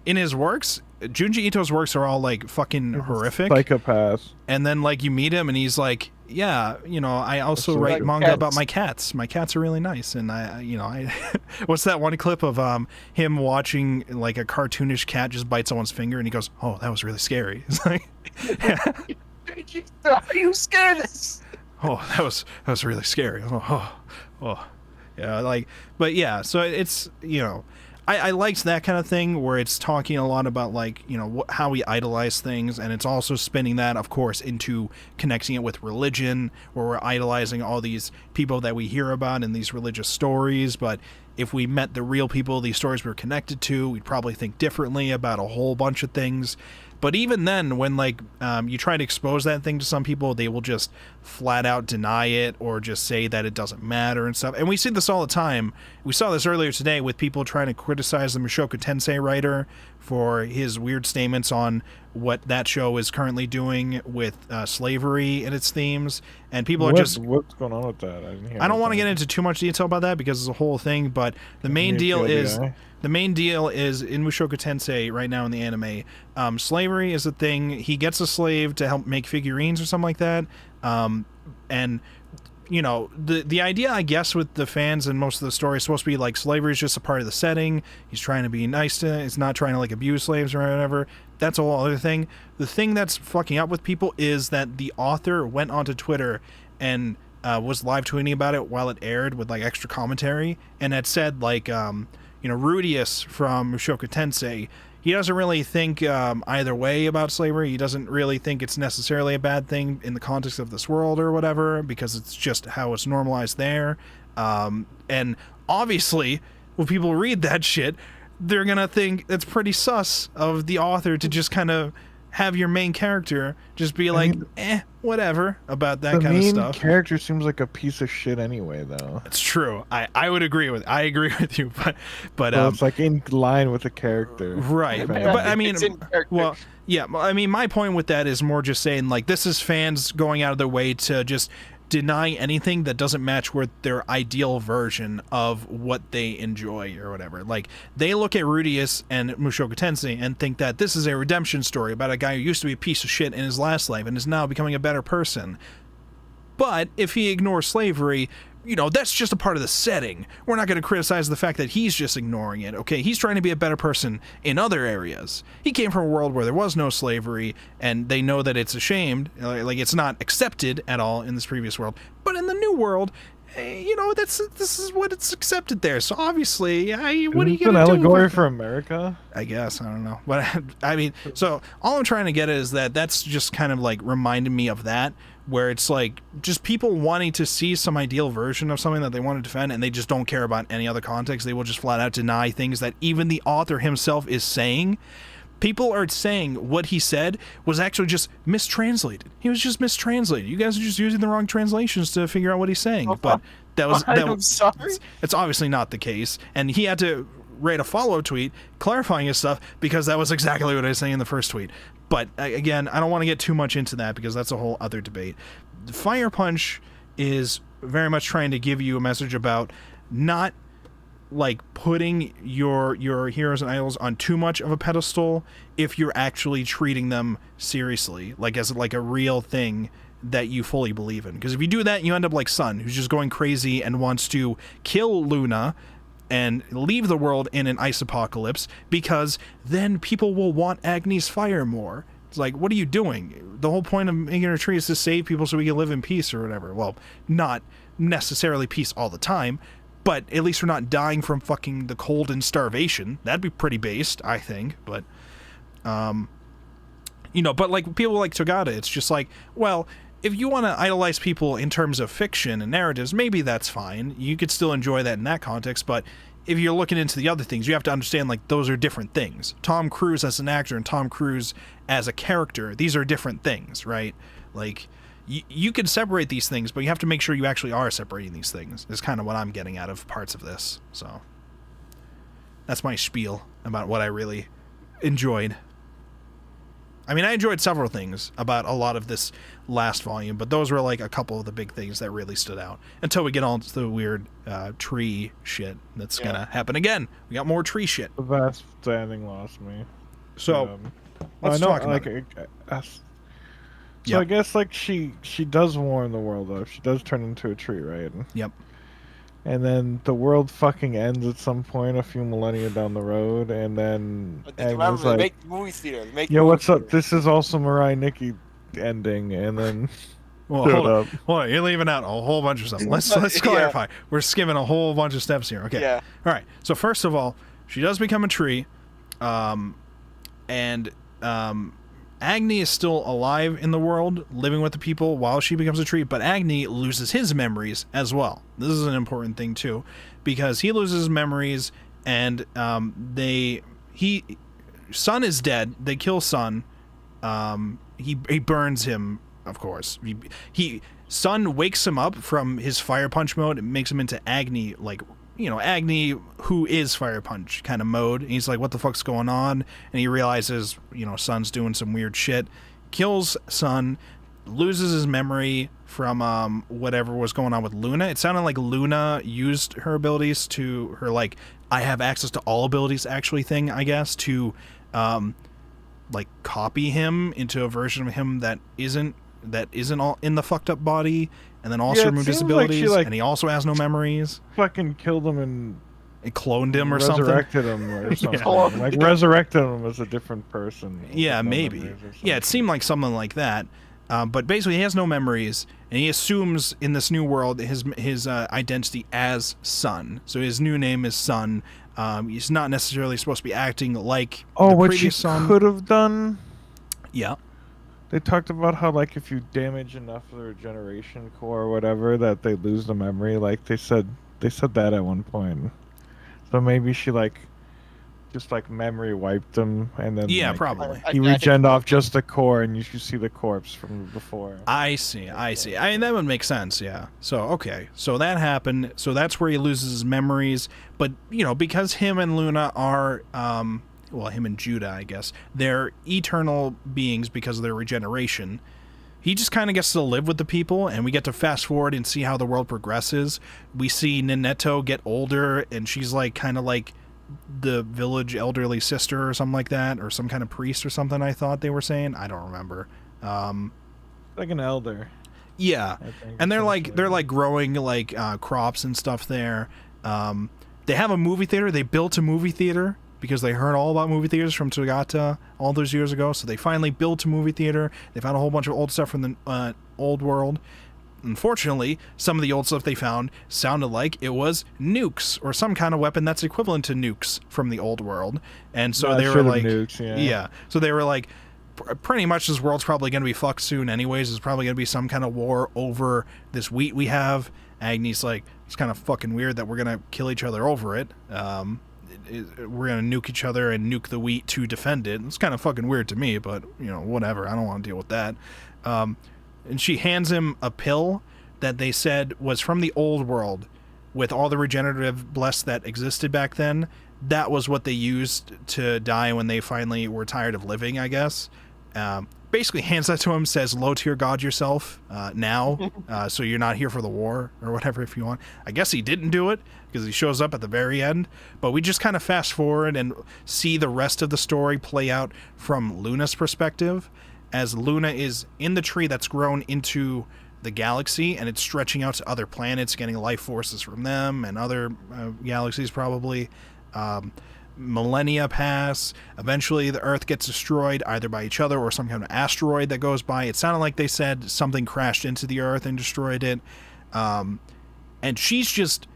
in his works, Junji Ito's works are all like fucking horrific. Psychopath. And then like you meet him and he's like, yeah, I also write manga about my cats. My cats are really nice. And I what's that one clip of him watching like a cartoonish cat just bite someone's finger and he goes, oh, that was really scary. It's like, are you scared of this? Oh, that was really scary. Oh. Yeah, like, but yeah, so it's, I liked that kind of thing where it's talking a lot about like, how we idolize things, and it's also spinning that, of course, into connecting it with religion, where we're idolizing all these people that we hear about in these religious stories, but if we met the real people these stories were connected to, we'd probably think differently about a whole bunch of things. But even then, when like you try to expose that thing to some people, they will just flat out deny it or just say that it doesn't matter and stuff. And we see this all the time. We saw this earlier today with people trying to criticize the Mushoku Tensei writer for his weird statements on what that show is currently doing with slavery and its themes. And people are just... What's going on with that? I don't want to get into too much detail about that because it's a whole thing, but the main deal is... The main deal is in Mushoku Tensei right now in the anime, slavery is a thing. He gets a slave to help make figurines or something like that. And, the idea, I guess, with the fans and most of the story is supposed to be like slavery is just a part of the setting. He's trying to be nice to He's not trying to like abuse slaves or whatever. That's a whole other thing. The thing that's fucking up with people is that the author went onto Twitter and was live tweeting about it while it aired with like extra commentary and had said like... Rudius from Mushoku Tensei, he doesn't really think either way about slavery. He doesn't really think it's necessarily a bad thing in the context of this world or whatever, because it's just how it's normalized there. And obviously, when people read that shit, they're going to think it's pretty sus of the author to just kind of have your main character just be like, whatever about that the kind of main stuff. character seems like a piece of shit anyway, though. It's true. I would agree with. I agree with you, but So it's like in line with the character, right? if But anything. I mean, It's in character. well, yeah. I mean, my point with that is more just saying like this is fans going out of their way to just deny anything that doesn't match with their ideal version of what they enjoy or whatever. Like they look at Rudeus and Mushoku Tensei and think that this is a redemption story about a guy who used to be a piece of shit in his last life and is now becoming a better person. But if he ignores slavery, you know, that's just a part of the setting. We're not going to criticize the fact that he's just ignoring it, okay? He's trying to be a better person in other areas. He came from a world where there was no slavery, and they know that it's ashamed, like it's not accepted at all in this previous world. But in the new world, you know, this is what it's accepted there. So obviously, what are you going to do? An allegory for America? I guess, I don't know. But I mean, so all I'm trying to get at is that that's just kind of like reminding me of that, where it's like just people wanting to see some ideal version of something that they want to defend, and they just don't care about any other context. They will just flat out deny things that even the author himself is saying. People are saying what he said was actually just mistranslated. He was just mistranslated. You guys are just using the wrong translations to figure out what he's saying. But I'm sorry. it's obviously not the case. And he had to write a follow-up tweet clarifying his stuff because that was exactly what I was saying in the first tweet. But again, I don't want to get too much into that because that's a whole other debate. Fire Punch is very much trying to give you a message about not like putting your heroes and idols on too much of a pedestal if you're actually treating them seriously, like as like a real thing that you fully believe in. Because if you do that, you end up like Sun, who's just going crazy and wants to kill Luna and leave the world in an ice apocalypse because then people will want Agni's fire more. It's like, what are you doing? The whole point of making a tree is to save people so we can live in peace or whatever. Well, not necessarily peace all the time, but at least we're not dying from fucking the cold and starvation. That'd be pretty based, I think. But, you know, but like people like Togata, it's just like, well, if you want to idolize people in terms of fiction and narratives, maybe that's fine. You could still enjoy that in that context, but if you're looking into the other things, you have to understand, like, those are different things. Tom Cruise as an actor and Tom Cruise as a character, these are different things, right? Like, you can separate these things, but you have to make sure you actually are separating these things, is kind of what I'm getting out of parts of this. So, that's my spiel about what I really enjoyed. I mean, I enjoyed several things about a lot of this last volume, but those were like a couple of the big things that really stood out. Until we get on to the weird tree shit that's gonna happen again. We got more tree shit. The vast standing lost me. So, let's I know, talk about like, it. So I guess like she does warn the world though. She does turn into a tree, right? Yep. And then the world fucking ends at some point a few millennia down the road, and then Agnes They like, make the movie theater. They make yo, movie what's up? theater. This is also Mirai Nikki ending, and then Well, showed hold up. on, you're leaving out a whole bunch of stuff. Let's Yeah. clarify. We're skimming a whole bunch of steps here. Okay. Yeah. All right. So first of all, she does become a tree, and Agni is still alive in the world, living with the people while she becomes a tree, but Agni loses his memories as well. This is an important thing too, because he loses his memories, and Sun is dead. They kill Sun. He burns him, of course. Sun wakes him up from his Fire Punch mode and makes him into Agni, like, you know, Agni, who is Fire Punch kind of mode. And he's like, what the fuck's going on? And he realizes, you know, Sun's doing some weird shit. Kills Sun, loses his memory from whatever was going on with Luna. It sounded like Luna used her abilities to her, like, I have access to all abilities actually thing, I guess, to like copy him into a version of him that isn't all in the fucked up body, and then also remove disabilities, and he also has no memories. Fucking killed him and It cloned him or something. Resurrected him or something. Yeah. Like resurrected him as a different person. Yeah, with no maybe. memories or Yeah, it seemed like something like that. But basically, he has no memories, and he assumes in this new world his identity as Sun. So his new name is Sun. He's not necessarily supposed to be acting like the what previous she Sun. could have done. Yeah. They talked about how, like, if you damage enough of their generation core or whatever, that they lose the memory. Like they said that at one point. So maybe she, like, just like memory wiped him, and then Yeah, like, probably. he regened off just the core, and you should see the corpse from before. I see. I mean, that would make sense, yeah. So, okay. So that happened. So that's where he loses his memories. But, you know, because him and Luna are, well, him and Judah, I guess, they're eternal beings because of their regeneration. He just kind of gets to live with the people, and we get to fast forward and see how the world progresses. We see Nineto get older, and she's like kind of like the village elderly sister or something like that, or some kind of priest or something. I thought they were saying. I don't remember. Like an elder. Yeah, I think, and they're essentially. like growing like crops and stuff there. They have a movie theater. They built a movie theater because they heard all about movie theaters from Tagata all those years ago. So they finally built a movie theater. They found a whole bunch of old stuff from the old world. Unfortunately, some of the old stuff they found sounded like it was nukes or some kind of weapon that's equivalent to nukes from the old world. And so they were like, nukes, yeah. So they were like, pretty much this world's probably going to be fucked soon anyways. There's probably going to be some kind of war over this wheat we have. Agni's like, it's kind of fucking weird that we're going to kill each other over it. We're going to nuke each other and nuke the wheat to defend it. It's kind of fucking weird to me, but, you know, whatever. I don't want to deal with that. And she hands him a pill that they said was from the old world with all the regenerative bless that existed back then. That was what they used to die when they finally were tired of living, I guess. Basically hands that to him, says, low tier god yourself now, so you're not here for the war or whatever if you want. I guess he didn't do it because he shows up at the very end, but we just kind of fast forward and see the rest of the story play out from Luna's perspective, as Luna is in the tree that's grown into the galaxy, and it's stretching out to other planets, getting life forces from them and other galaxies probably. Millennia pass. Eventually the Earth gets destroyed either by each other or some kind of asteroid that goes by. It sounded like they said something crashed into the Earth and destroyed it. And she's just,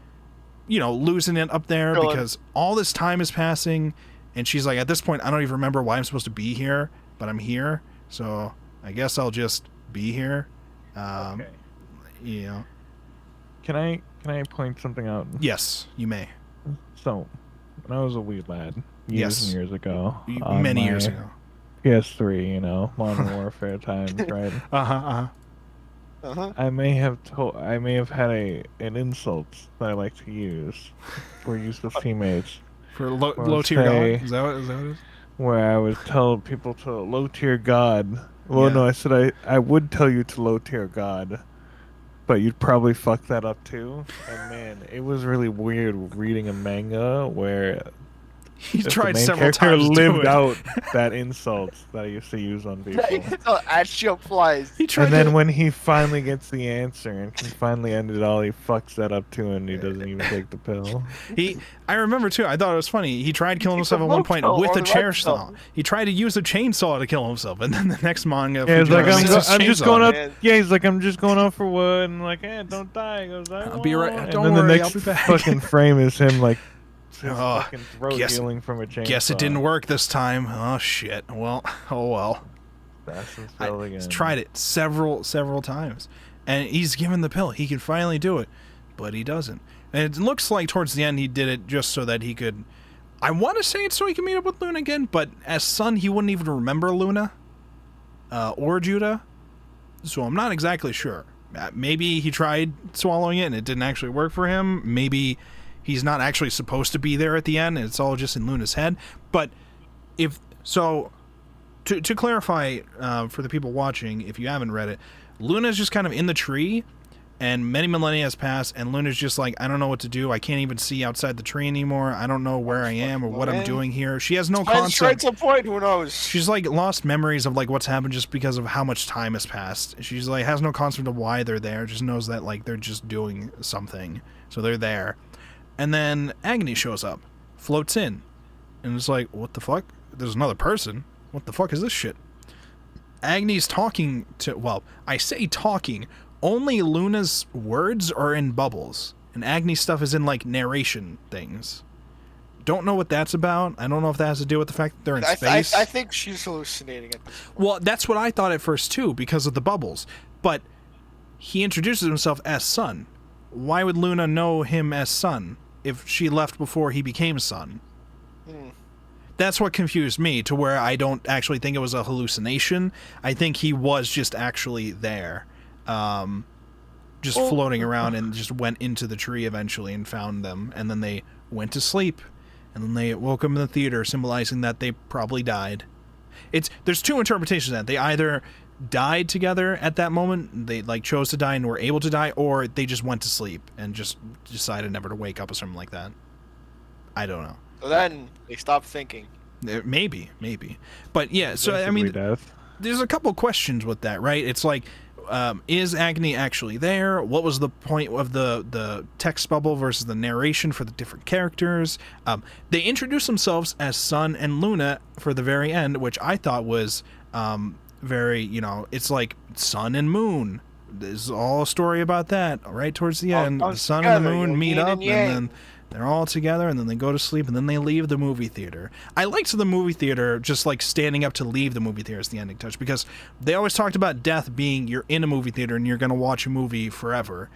you know, losing it up there because all this time is passing, and she's like, at this point I don't even remember why I'm supposed to be here, but I'm here, so I guess I'll just be here. Okay. You know. Can I point something out? Yes, you may. So, when I was a wee lad, Yes. years and years ago, Many on years my ago. PS3, you know, Modern Warfare times, right? I may have had an insult that I like to use for use with teammates. For Well, low tier say- god? Is that what it is? Where I would tell people to low tier God. Well, Yeah. no, I said I would tell you to low tier God, but you'd probably fuck that up too. And man, it was really weird reading a manga where He if the tried main several character times to do lived it. out that insult that I used to use on people. Oh, actually applies. He tried And then to, when he finally gets the answer and can finally end it all, he fucks that up too, and he doesn't even take the pill. I remember too. I thought it was funny. He tried killing himself at one point Fujimoto with or a the chainsaw. Red He tried to use a chainsaw to kill himself, and then the next manga, Yeah, he's like, Fujimoto makes his I'm just chainsaw. going up. man. Yeah, he's like, I'm just going out for wood, and like, hey, don't die. He goes, I'll be right- won't." don't and then worry, the I'll next be back. fucking frame is him like his Oh, fucking throat guess- healing from a chainsaw. Guess it didn't work this time. Oh shit. Well, oh well. That's his pill again. He's tried it several times, and he's given the pill. He can finally do it, but he doesn't. And it looks like towards the end he did it just so that he could. I want to say it's so he can meet up with Luna again, but as Son he wouldn't even remember Luna or Judah, so I'm not exactly sure. Maybe he tried swallowing it and it didn't actually work for him. Maybe he's not actually supposed to be there at the end and it's all just in Luna's head. But if so, to clarify for the people watching, if you haven't read it, Luna's just kind of in the tree, and many millennia has passed, and Luna's just like, I don't know what to do. I can't even see outside the tree anymore. I don't know where I am or what I'm doing here. She has no By the concept. straight to point, who knows? She's like lost memories of like what's happened just because of how much time has passed. She's like has no concept of why they're there. Just knows that like they're just doing something. So they're there. And then Agni shows up, floats in, and it's like, what the fuck? There's another person. What the fuck is this shit? Agni's talking to, well, I say talking, only Luna's words are in bubbles, and Agni's stuff is in like narration things. Don't know what that's about. I don't know if that has to do with the fact that they're in space. I think she's hallucinating at this point. Well, that's what I thought at first too, because of the bubbles. But he introduces himself as Son. Why would Luna know him as Son if she left before he became Son? That's what confused me, to where I don't actually think it was a hallucination. I think he was just actually there, just floating around, and just went into the tree eventually and found them, and then they went to sleep, and then they woke up in the theater, symbolizing that they probably died. There's two interpretations of that. They either died together at that moment, they like chose to die and were able to die, or they just went to sleep and just decided never to wake up or something like that. I don't know. So then they stopped thinking. Maybe. But yeah, so I mean, there's a couple questions with that, right? It's like, is Agni actually there? What was the point of the text bubble versus the narration for the different characters? They introduced themselves as Sun and Luna for the very end, which I thought was very, it's like Sun and Moon. There's all a story about that, right towards the end. The sun and the moon meet up, and then they're all together, and then they go to sleep, and then they leave the movie theater. I liked the movie theater just like standing up to leave the movie theater as the ending touch, because they always talked about death being you're in a movie theater and you're going to watch a movie forever.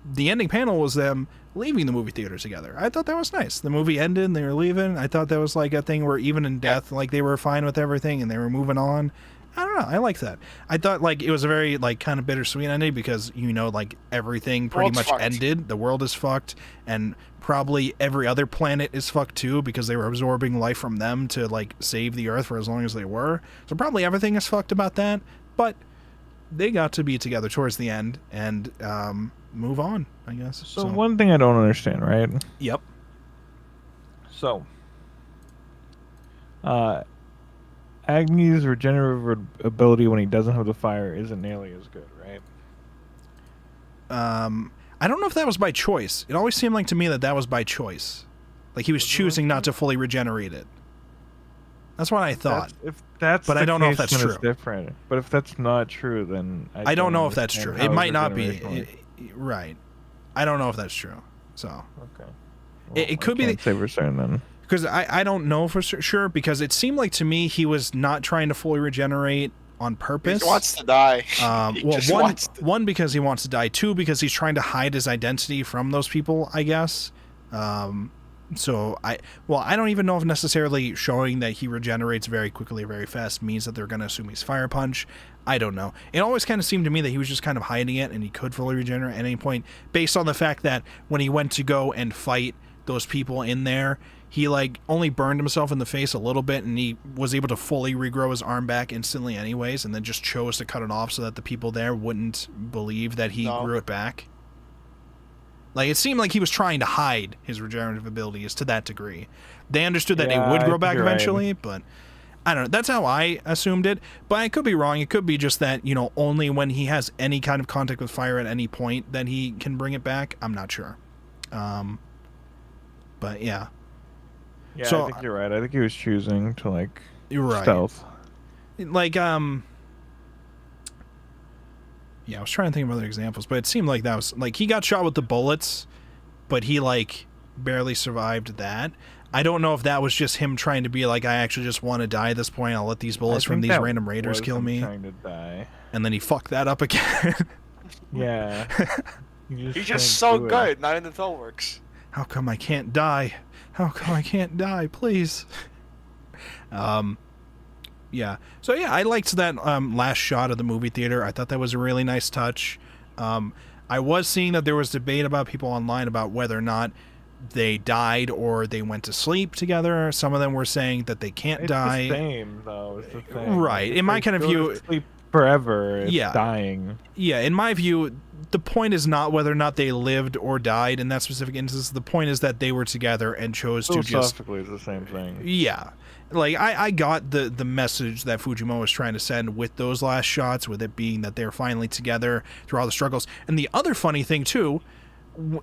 The ending panel was them leaving the movie theater together. I thought that was nice. The movie ended and they were leaving. I thought that was like a thing where even in death, like they were fine with everything and they were moving on. I don't know. I like that. I thought like it was a very like kind of bittersweet ending, because like everything pretty much ended. The world is fucked, and probably every other planet is fucked too, because they were absorbing life from them to like save the Earth for as long as they were. So probably everything is fucked about that. But they got to be together towards the end and move on, I guess. So one thing I don't understand, right? Yep. So, Agni's regenerative ability when he doesn't have the fire isn't nearly as good, right? I don't know if that was by choice. It always seemed like to me that was by choice. Like he was choosing not to fully regenerate it. That's what I thought. But I don't know if that's true. It's different. But if that's not true, then I don't know if that's true. It might not be. Right. I don't know if that's true. So. Okay. Well, it could be. Can't say for certain then. Because I don't know for sure, because it seemed like to me he was not trying to fully regenerate on purpose. He wants to die. One, because he wants to die. Two, because he's trying to hide his identity from those people, I guess. So I don't even know if necessarily showing that he regenerates very quickly or very fast means that they're going to assume he's Fire Punch. I don't know. It always kind of seemed to me that he was just kind of hiding it, and he could fully regenerate at any point, based on the fact that when he went to go and fight those people in there, he like only burned himself in the face a little bit, and he was able to fully regrow his arm back instantly anyways, and then just chose to cut it off so that the people there wouldn't believe that he grew it back. Like, it seemed like he was trying to hide his regenerative abilities to that degree. They understood that it would grow back eventually, but I don't know. That's how I assumed it, but I could be wrong. It could be just that, only when he has any kind of contact with fire at any point that he can bring it back. I'm not sure. But yeah. Yeah, so, I think you're right. I think he was choosing to, like, stealth. Like, yeah, I was trying to think of other examples, but it seemed like that was, like, he got shot with the bullets, but he, like, barely survived that. I don't know if that was just him trying to be like, I actually just want to die at this point. I'll let these bullets from these random raiders kill me. Trying to die. And then he fucked that up again. Yeah. He's just so good. Not in the Tellworks. How come I can't die? How come I can't die? Please. Yeah. So yeah, I liked that last shot of the movie theater. I thought that was a really nice touch. I was seeing that there was debate about people online about whether or not they died or they went to sleep together. Some of them were saying that they can't die. It's the same, though. It's the thing. Right. In my kind of view, sleep forever. It's dying. Yeah. In my view, the point is not whether or not they lived or died in that specific instance. The point is that they were together and chose to just... Philosophically, it's the same thing. Yeah. Like, I got the message that Fujimoto was trying to send with those last shots, with it being that they're finally together through all the struggles. And the other funny thing, too,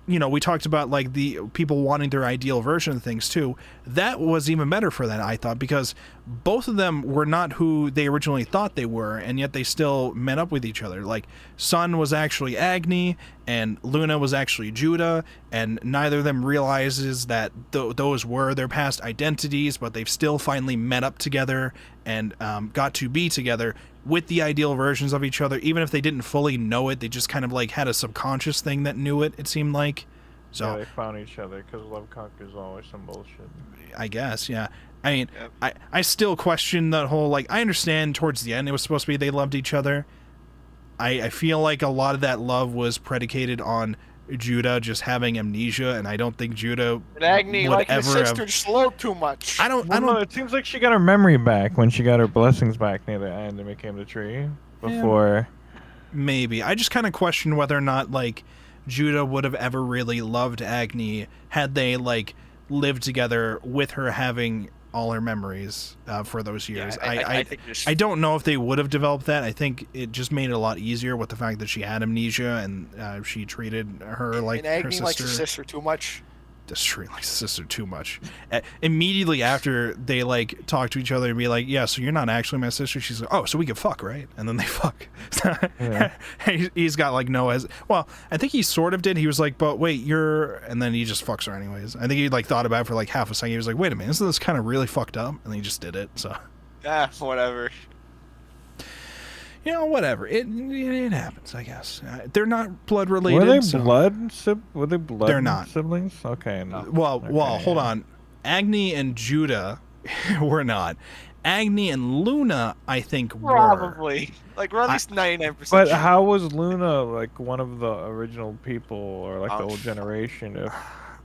we talked about, like, the people wanting their ideal version of things, too. That was even better for that, I thought, because both of them were not who they originally thought they were, and yet they still met up with each other. Like, Sun was actually Agni, and Luna was actually Judah, and neither of them realizes that those were their past identities, but they've still finally met up together and got to be together with the ideal versions of each other. Even if they didn't fully know it, they just kind of like had a subconscious thing that knew it, it seemed like. So yeah, they found each other because love conquers always some bullshit. I guess, yeah. I mean, Yep. I still question that whole, like, I understand towards the end it was supposed to be they loved each other. I feel like a lot of that love was predicated on Judah just having amnesia, and I don't think Judah And Agni, would like his ever sister, have... slow too much. I don't... Well, no, it seems like she got her memory back when she got her blessings back near the end and became the tree. Before. Maybe. I just kind of question whether or not, like, Judah would have ever really loved Agni had they, like, lived together with her having all her memories for those years. I think I don't know if they would have developed that. I think it just made it a lot easier with the fact that she had amnesia and she treated her like and Agni her sister. likes his sister too much. This tree likes his sister too much. Immediately after they like talk to each other and be like, "Yeah, so you're not actually my sister." She's like, "Oh, so we can fuck, right?" And then they fuck. Yeah. He's got like no as well. I think he sort of did. He was like, "But wait, you're," and then he just fucks her anyways. I think he like thought about it for like half a second. He was like, "Wait a minute, isn't this kind of really fucked up?" And he just did it. So Whatever. you know, whatever. It happens, I guess. They're not blood related. Were they so- Were they blood They're not. siblings? Okay. No. Well, Okay, hold yeah. on. Agni and Judah were not. Agni and Luna, I think, were. Probably. Like, we're at least 99%. But sure. how was Luna like one of the original people or like the Oh, old generation if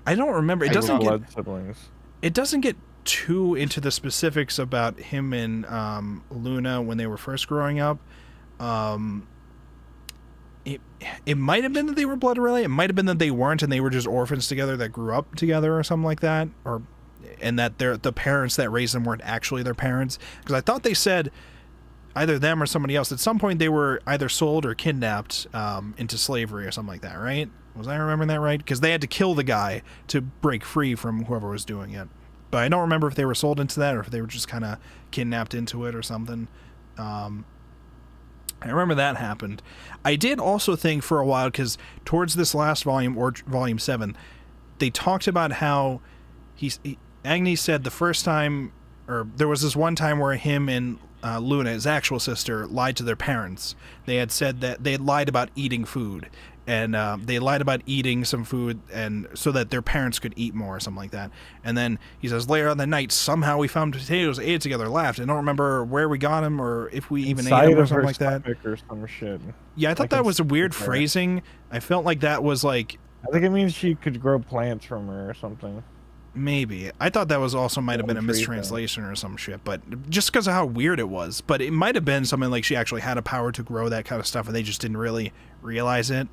I don't remember. It they were doesn't get. blood siblings? It doesn't get too into the specifics about him and Luna when they were first growing up. It might have been that they were blood related. It might have been that they weren't, and they were just orphans together that grew up together, or something like that, and that the parents that raised them weren't actually their parents. Because I thought they said either them or somebody else at some point they were either sold or kidnapped into slavery or something like that. Right? Was I remembering that right? Because they had to kill the guy to break free from whoever was doing it. But I don't remember if they were sold into that or if they were just kind of kidnapped into it or something. I remember that happened. I did also think for a while, because towards this last volume, or volume 7, they talked about how Agni said the first time, or there was this one time where him and Luna, his actual sister, lied to their parents. They had said that they had lied about eating food, and they lied about eating some food, and so that their parents could eat more or something like that. And then he says later on the night, somehow we found potatoes, ate it together, laughed. I don't remember where we got them or if we even ate Inside them or of something her like that. stomach or some shit. Yeah, I thought Like that in was a weird Super. phrasing. I felt like that was like I think it means she could grow plants from her or something. maybe. I thought that was also might have been a Tree thing. mistranslation or some shit, but just because of how weird it was. But it might have been something like she actually had a power to grow that kind of stuff, and they just didn't really realize it.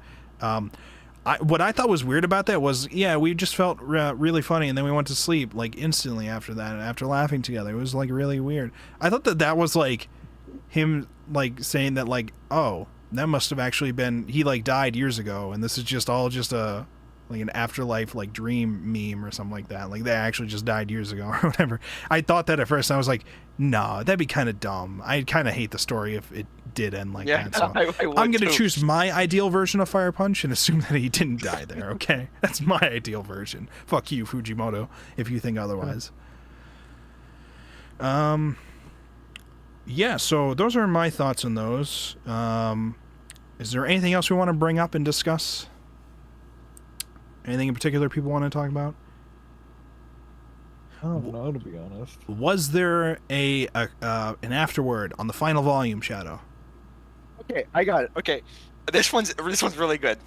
What I thought was weird about that was, yeah, we just felt really funny, and then we went to sleep like instantly after that, after laughing together. It was like really weird. I thought that was like him like saying that like, oh, that must have actually been he like died years ago, and this is just all just a like an afterlife like dream meme or something like that. Like they actually just died years ago or whatever. I thought that at first, and I was like, no, that'd be kind of dumb. I kind of hate the story if it did end like Yeah, that. So I would I'm gonna too. choose my ideal version of Fire Punch and assume that he didn't die there. Okay, that's my ideal version. Fuck you, Fujimoto, if you think otherwise. Yeah. So those are my thoughts on those. Is there anything else we want to bring up and discuss? Anything in particular people want to talk about? I don't know, to be honest. Was there an afterword on the final volume, Shadow? Okay, I got it. Okay, this one's really good.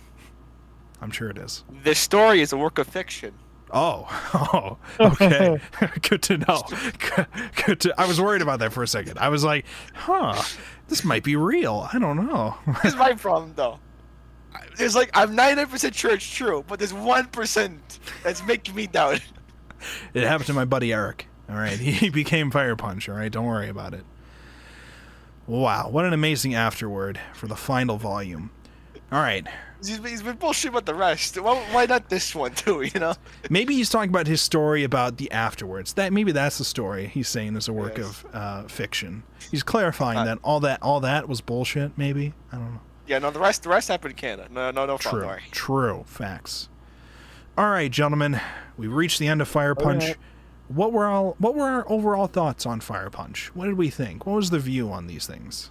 I'm sure it is. This story is a work of fiction. Oh, okay. Good to know. Good to. I was worried about that for a second. I was like, huh, this might be real. I don't know. Here's my problem, though. There's like I'm 99% sure it's true, but there's 1% that's making me doubt it. It happened to my buddy Eric. All right, he became Fire Punch. All right, don't worry about it. Wow, what an amazing afterword for the final volume. All right, He's been bullshit about the rest. Why not this one too? You know? maybe he's talking about his story about the afterwards. Maybe that's the story he's saying is a work Yes. of fiction. He's clarifying that all that was bullshit. Maybe I don't know. Yeah, no. The rest happened in Canada. No problem. True. Don't worry. True. Facts. All right, gentlemen, we've reached the end of Fire Punch. right. What were our overall thoughts on Fire Punch? What did we think? What was the view on these things?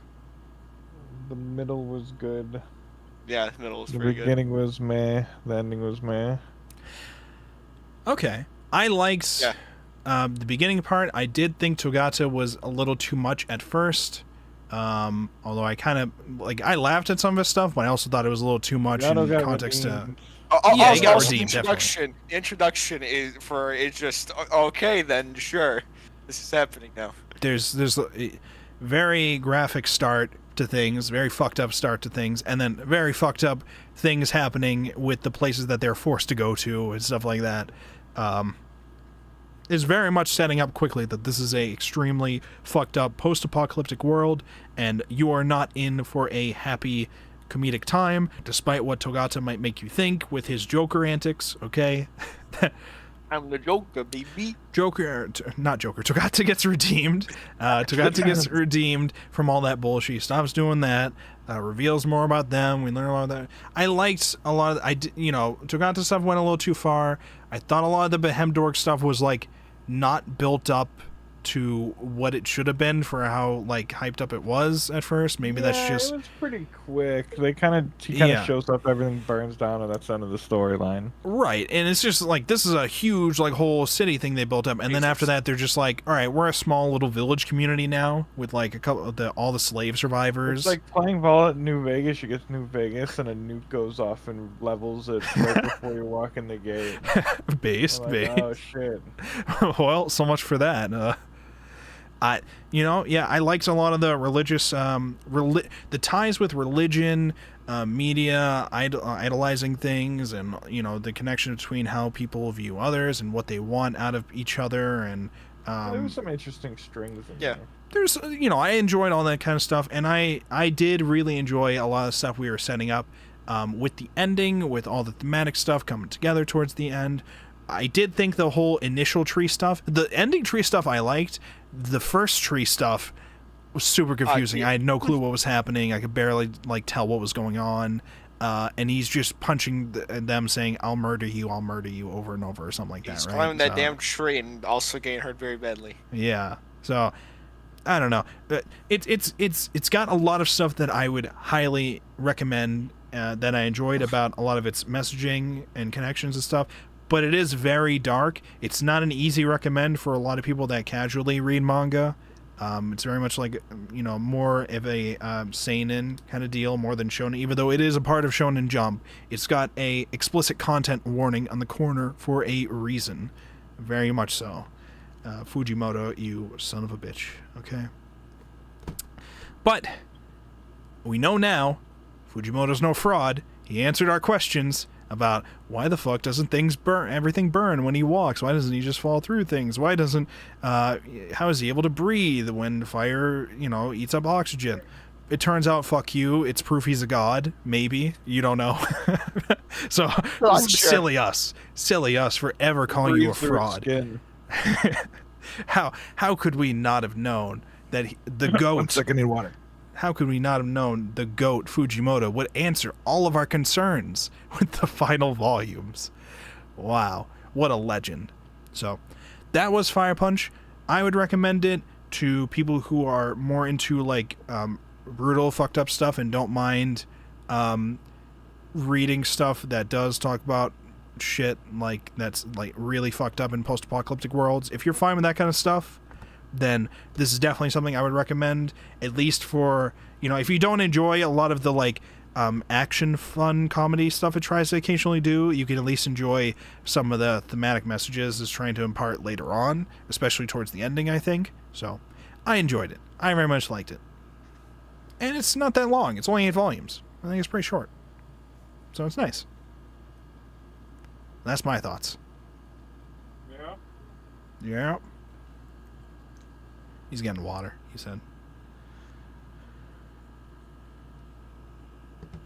The middle was good. Yeah, the middle is The pretty good. beginning was meh. The ending was meh. Okay, I liked. Yeah. the beginning part, I did think Togata was a little too much at first. Although I kind of I laughed at some of his stuff, but I also thought it was a little too much in context to. Yeah, he got Also, redeemed, the introduction is just okay. Then sure, this is happening now. There's a very graphic start to things, very fucked up start to things, and then very fucked up things happening with the places that they're forced to go to and stuff like that. Is very much setting up quickly that this is a extremely fucked up post-apocalyptic world, and you are not in for a happy comedic time, despite what Togata might make you think with his Joker antics, okay? I'm the Joker, baby. Togata gets redeemed. Togata gets redeemed from all that bullshit. He stops doing that. Reveals more about them. We learn a lot of that. I liked a lot of... Togata stuff went a little too far. I thought a lot of the Behemdork stuff was, not built up to what it should have been for how hyped up it was at first. Maybe that's just... it was pretty quick. He kind of shows up, everything burns down, and that's the end of the storyline. Right, and it's just this is a huge whole city thing they built up, and then after that they're just all right, we're a small little village community now with a couple of all the slave survivors. It's like playing Vol at New Vegas. You get to New Vegas and a nuke goes off and levels it right before you walk in the gate. Based. Oh shit. Well, so much for that. I liked a lot of the religious, the ties with religion, media, idolizing things, and, the connection between how people view others and what they want out of each other, and, there was some interesting strings in there. There's, I enjoyed all that kind of stuff, and I did really enjoy a lot of stuff we were setting up, with the ending, with all the thematic stuff coming together towards the end. I did think the whole initial tree stuff, the ending tree stuff I liked. The first tree stuff was super confusing. I had no clue what was happening. I could barely tell what was going on. And he's just punching them, saying, I'll murder you, over and over, or something like that, he's right? climbing that damn tree and also getting hurt very badly. Yeah. So, I don't know. It's got a lot of stuff that I would highly recommend, that I enjoyed about a lot of its messaging and connections and stuff. But it is very dark. It's not an easy recommend for a lot of people that casually read manga. It's very much more of a seinen kind of deal, more than shonen. Even though it is a part of Shonen Jump, it's got a explicit content warning on the corner for a reason. Very much so. Fujimoto, you son of a bitch. Okay. But we know now, Fujimoto's no fraud. He answered our questions about why the fuck doesn't everything burn when he walks? Why doesn't he just fall through things? Why doesn't, how is he able to breathe when fire, eats up oxygen? It turns out, fuck you, it's proof he's a god, maybe, you don't know. So, silly us for ever calling you a fraud. How could we not have known that the goat... 1 second in water. How could we not have known the GOAT, Fujimoto, would answer all of our concerns with the final volumes? Wow, what a legend. So, that was Fire Punch. I would recommend it to people who are more into, brutal, fucked up stuff and don't mind reading stuff that does talk about shit, that's, really fucked up in post-apocalyptic worlds. If you're fine with that kind of stuff, then this is definitely something I would recommend, at least for, if you don't enjoy a lot of the, action, fun, comedy stuff it tries to occasionally do, you can at least enjoy some of the thematic messages it's trying to impart later on, especially towards the ending, I think. So, I enjoyed it. I very much liked it. And it's not that long. It's only 8 volumes. I think it's pretty short. So, it's nice. That's my thoughts. Yeah. He's getting water, he said.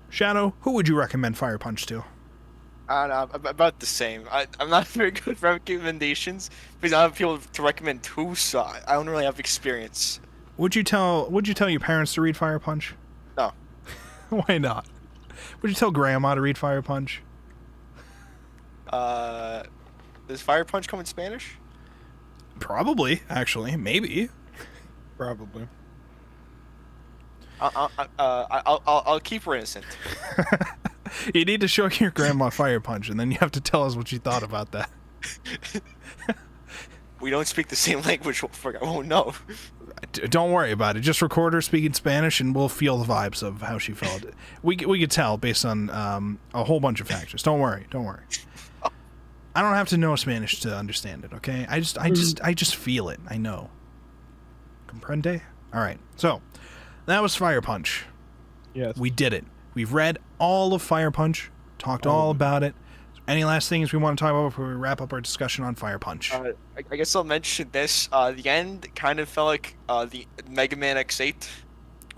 Shadow, who would you recommend Fire Punch to? I don't know, about the same. I'm not very good for recommendations because I don't have people to recommend to, so I don't really have experience. Would you tell your parents to read Fire Punch? No. Why not? Would you tell Grandma to read Fire Punch? Does Fire Punch come in Spanish? Probably, actually. Maybe. Probably. I'll keep her innocent. You need to show your grandma Fire Punch, and then you have to tell us what you thought about that. we don't speak the same language, Wolfborg. I won't know. Don't worry about it. Just record her speaking Spanish, and we'll feel the vibes of how she felt. We could tell based on a whole bunch of factors. Don't worry. I don't have to know Spanish to understand it. Okay, I just feel it. I know. Comprende? All right. So that was Fire Punch. Yes. We did it. We've read all of Fire Punch. Talked all about it. Any last things we want to talk about before we wrap up our discussion on Fire Punch? I guess I'll mention this. The end kind of felt like the Mega Man X8.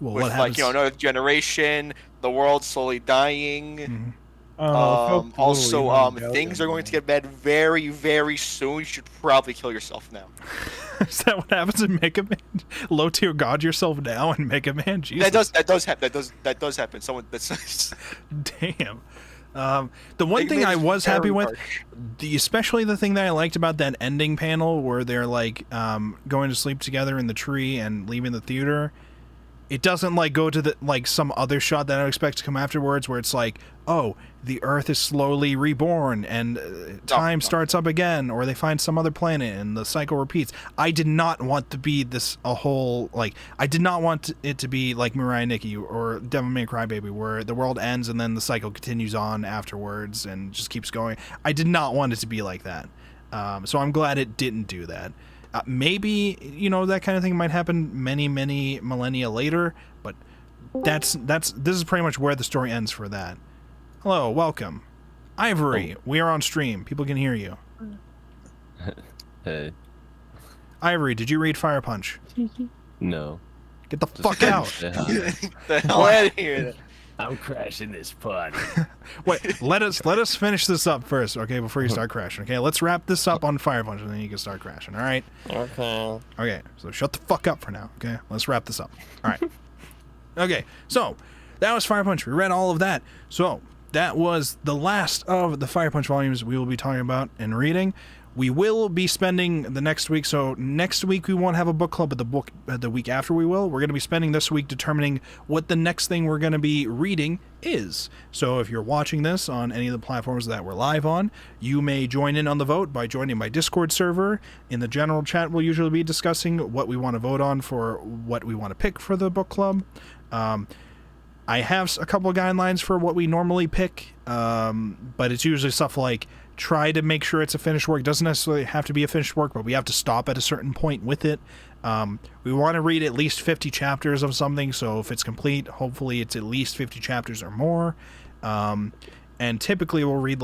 Well, with what happens? another generation, the world slowly dying. Mm-hmm. Also, things are going to get bad very, very soon. You should probably kill yourself now. Is that what happens in Mega Man? Low tier god yourself now in Mega Man? Jesus. That does happen. Someone that's Damn. The one thing I was happy with, especially the thing that I liked about that ending panel where they're like going to sleep together in the tree and leaving the theater, it doesn't like go to the some other shot that I would expect to come afterwards where it's like, oh, the Earth is slowly reborn and time starts up again, or they find some other planet and the cycle repeats. I did not want to be I did not want it to be like Mirai Nikki or Devil May Cry Baby, where the world ends and then the cycle continues on afterwards and just keeps going. I did not want it to be like that. So I'm glad it didn't do that. Maybe, that kind of thing might happen many, many millennia later, but this is pretty much where the story ends for that. Hello, welcome. Ivory, we are on stream. People can hear you. Hey. Ivory, did you read Fire Punch? No. Get the fuck out. the hell out of here. I'm crashing this party. Wait, let us finish this up first, okay, before you start crashing. Okay, let's wrap this up on Fire Punch and then you can start crashing, alright? Okay, so shut the fuck up for now, okay? Let's wrap this up. Alright. Okay, so that was Fire Punch. We read all of that. So that was the last of the Fire Punch volumes we will be talking about and reading. We will be spending the next week, so next week we won't have a book club, but the week after we will. We're going to be spending this week determining what the next thing we're going to be reading is. So if you're watching this on any of the platforms that we're live on, you may join in on the vote by joining my Discord server. In the general chat, we'll usually be discussing what we want to vote on for what we want to pick for the book club. I have a couple of guidelines for what we normally pick, but it's usually stuff like try to make sure it's a finished work. It doesn't necessarily have to be a finished work, but we have to stop at a certain point with it. We want to read at least 50 chapters of something, so if it's complete, hopefully it's at least 50 chapters or more. And typically we'll read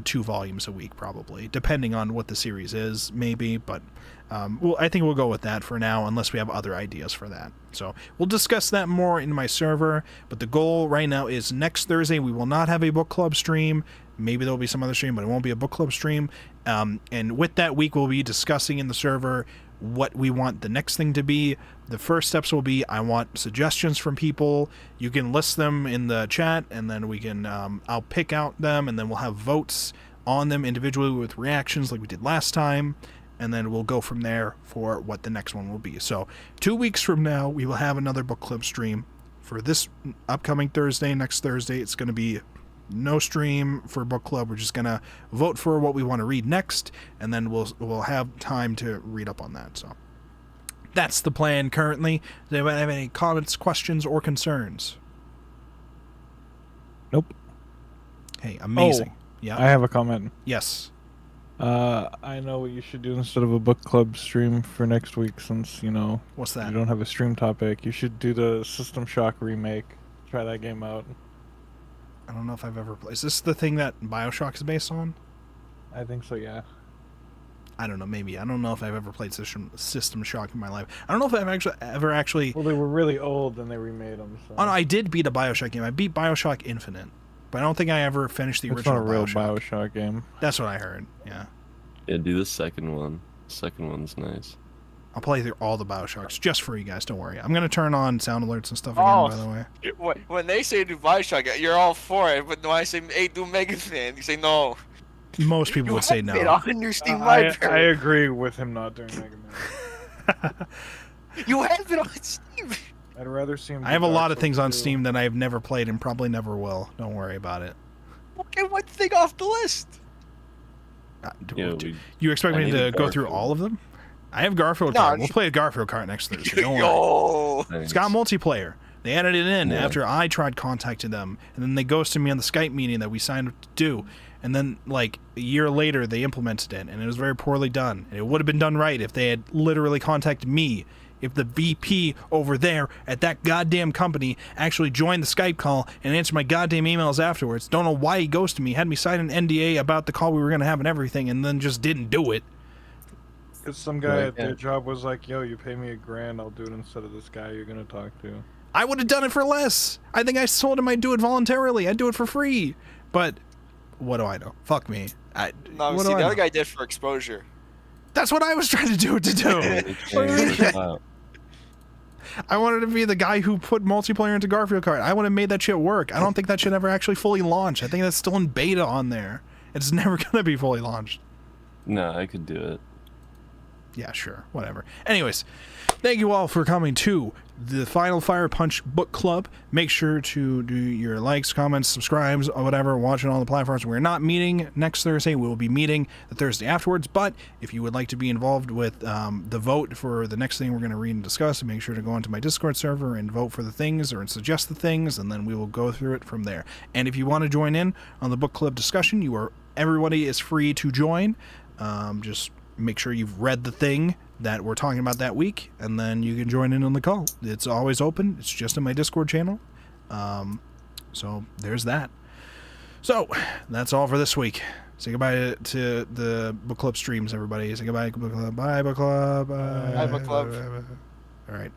2 volumes a week, probably, depending on what the series is, maybe, but I think we'll go with that for now, unless we have other ideas for that. So we'll discuss that more in my server, but the goal right now is next Thursday we will not have a book club stream. Maybe there'll be some other stream, but it won't be a book club stream. And with that week, we'll be discussing in the server what we want the next thing to be. The first steps will be, I want suggestions from people. You can list them in the chat, and then we can, I'll pick out them, and then we'll have votes on them individually with reactions like we did last time. And then we'll go from there for what the next one will be. So 2 weeks from now, we will have another book club stream. For this upcoming Thursday, next Thursday, it's going to be no stream for book club. We're just going to vote for what we want to read next, and then we'll have time to read up on that. So that's the plan currently. Does anyone have any comments, questions, or concerns? Nope. Hey, amazing. Yeah. I have a comment. Yes. I know what you should do instead of a book club stream for next week, since, What's that? you don't have a stream topic. You should do the System Shock remake. Try that game out. I don't know if I've ever played. Is this the thing that BioShock is based on? I think so, yeah. I don't know, maybe. I don't know if I've ever played System Shock in my life. I don't know if I've ever actually... Well, they were really old and they remade them, so... Oh, no, I did beat a BioShock game. I beat BioShock Infinite. But I don't think I ever finished the original BioShock. It's not a real BioShock game. That's what I heard, yeah. Yeah, do the second one. The second one's nice. I'll play through all the BioShocks just for you guys, don't worry. I'm going to turn on sound alerts and stuff again, by the way. When they say do BioShock, you're all for it, but when I say, hey, do Mega Man, you say no. Most people would say no. You have it on your Steam library. I agree with him not doing Mega Man. You have it on Steam. I'd rather see him. I have a lot of things on Steam that I have never played and probably never will. Don't worry about it. Okay, one thing off the list. You expect me to go through all of them? I have Garfield No, card. We'll play a Garfield card next Thursday. Don't worry. Yo. It's got multiplayer. They added it in Yeah. after I tried contacting them, and then they ghosted me on the Skype meeting that we signed up to do. And then, like, a year later, they implemented it, and it was very poorly done. And it would have been done right if they had literally contacted me. If the VP over there at that goddamn company actually joined the Skype call and answered my goddamn emails afterwards. Don't know why he ghosted me, had me sign an NDA about the call we were going to have and everything, and then just didn't do it. Because some guy Right, at yeah. their job was like, yo, you pay me $1,000, I'll do it instead of this guy you're going to talk to. I would have done it for less. I think I told him I'd do it voluntarily. I'd do it for free. But what do I know? Fuck me. No, what see, do I the other know? guy did for exposure. That's what I was trying to do it to do. They changed it out. I wanted to be the guy who put multiplayer into Garfield Kart. I would have made that shit work. I don't think that shit ever actually fully launched. I think that's still in beta on there. It's never going to be fully launched. No, I could do it. Yeah, sure. Whatever. Anyways, thank you all for coming to the Final Fire Punch Book Club. Make sure to do your likes, comments, subscribes, or whatever, watching all the platforms. We're not meeting next Thursday. We will be meeting the Thursday afterwards. But if you would like to be involved with the vote for the next thing we're going to read and discuss, make sure to go onto my Discord server and vote for the things or suggest the things, and then we will go through it from there. And if you want to join in on the book club discussion, everybody is free to join. Just make sure you've read the thing that we're talking about that week, and then you can join in on the call. It's always open. It's just in my Discord channel. So there's that. So that's all for this week. Say goodbye to the book club streams, everybody. Say goodbye, book club. Bye, book club. Bye, book club. All right.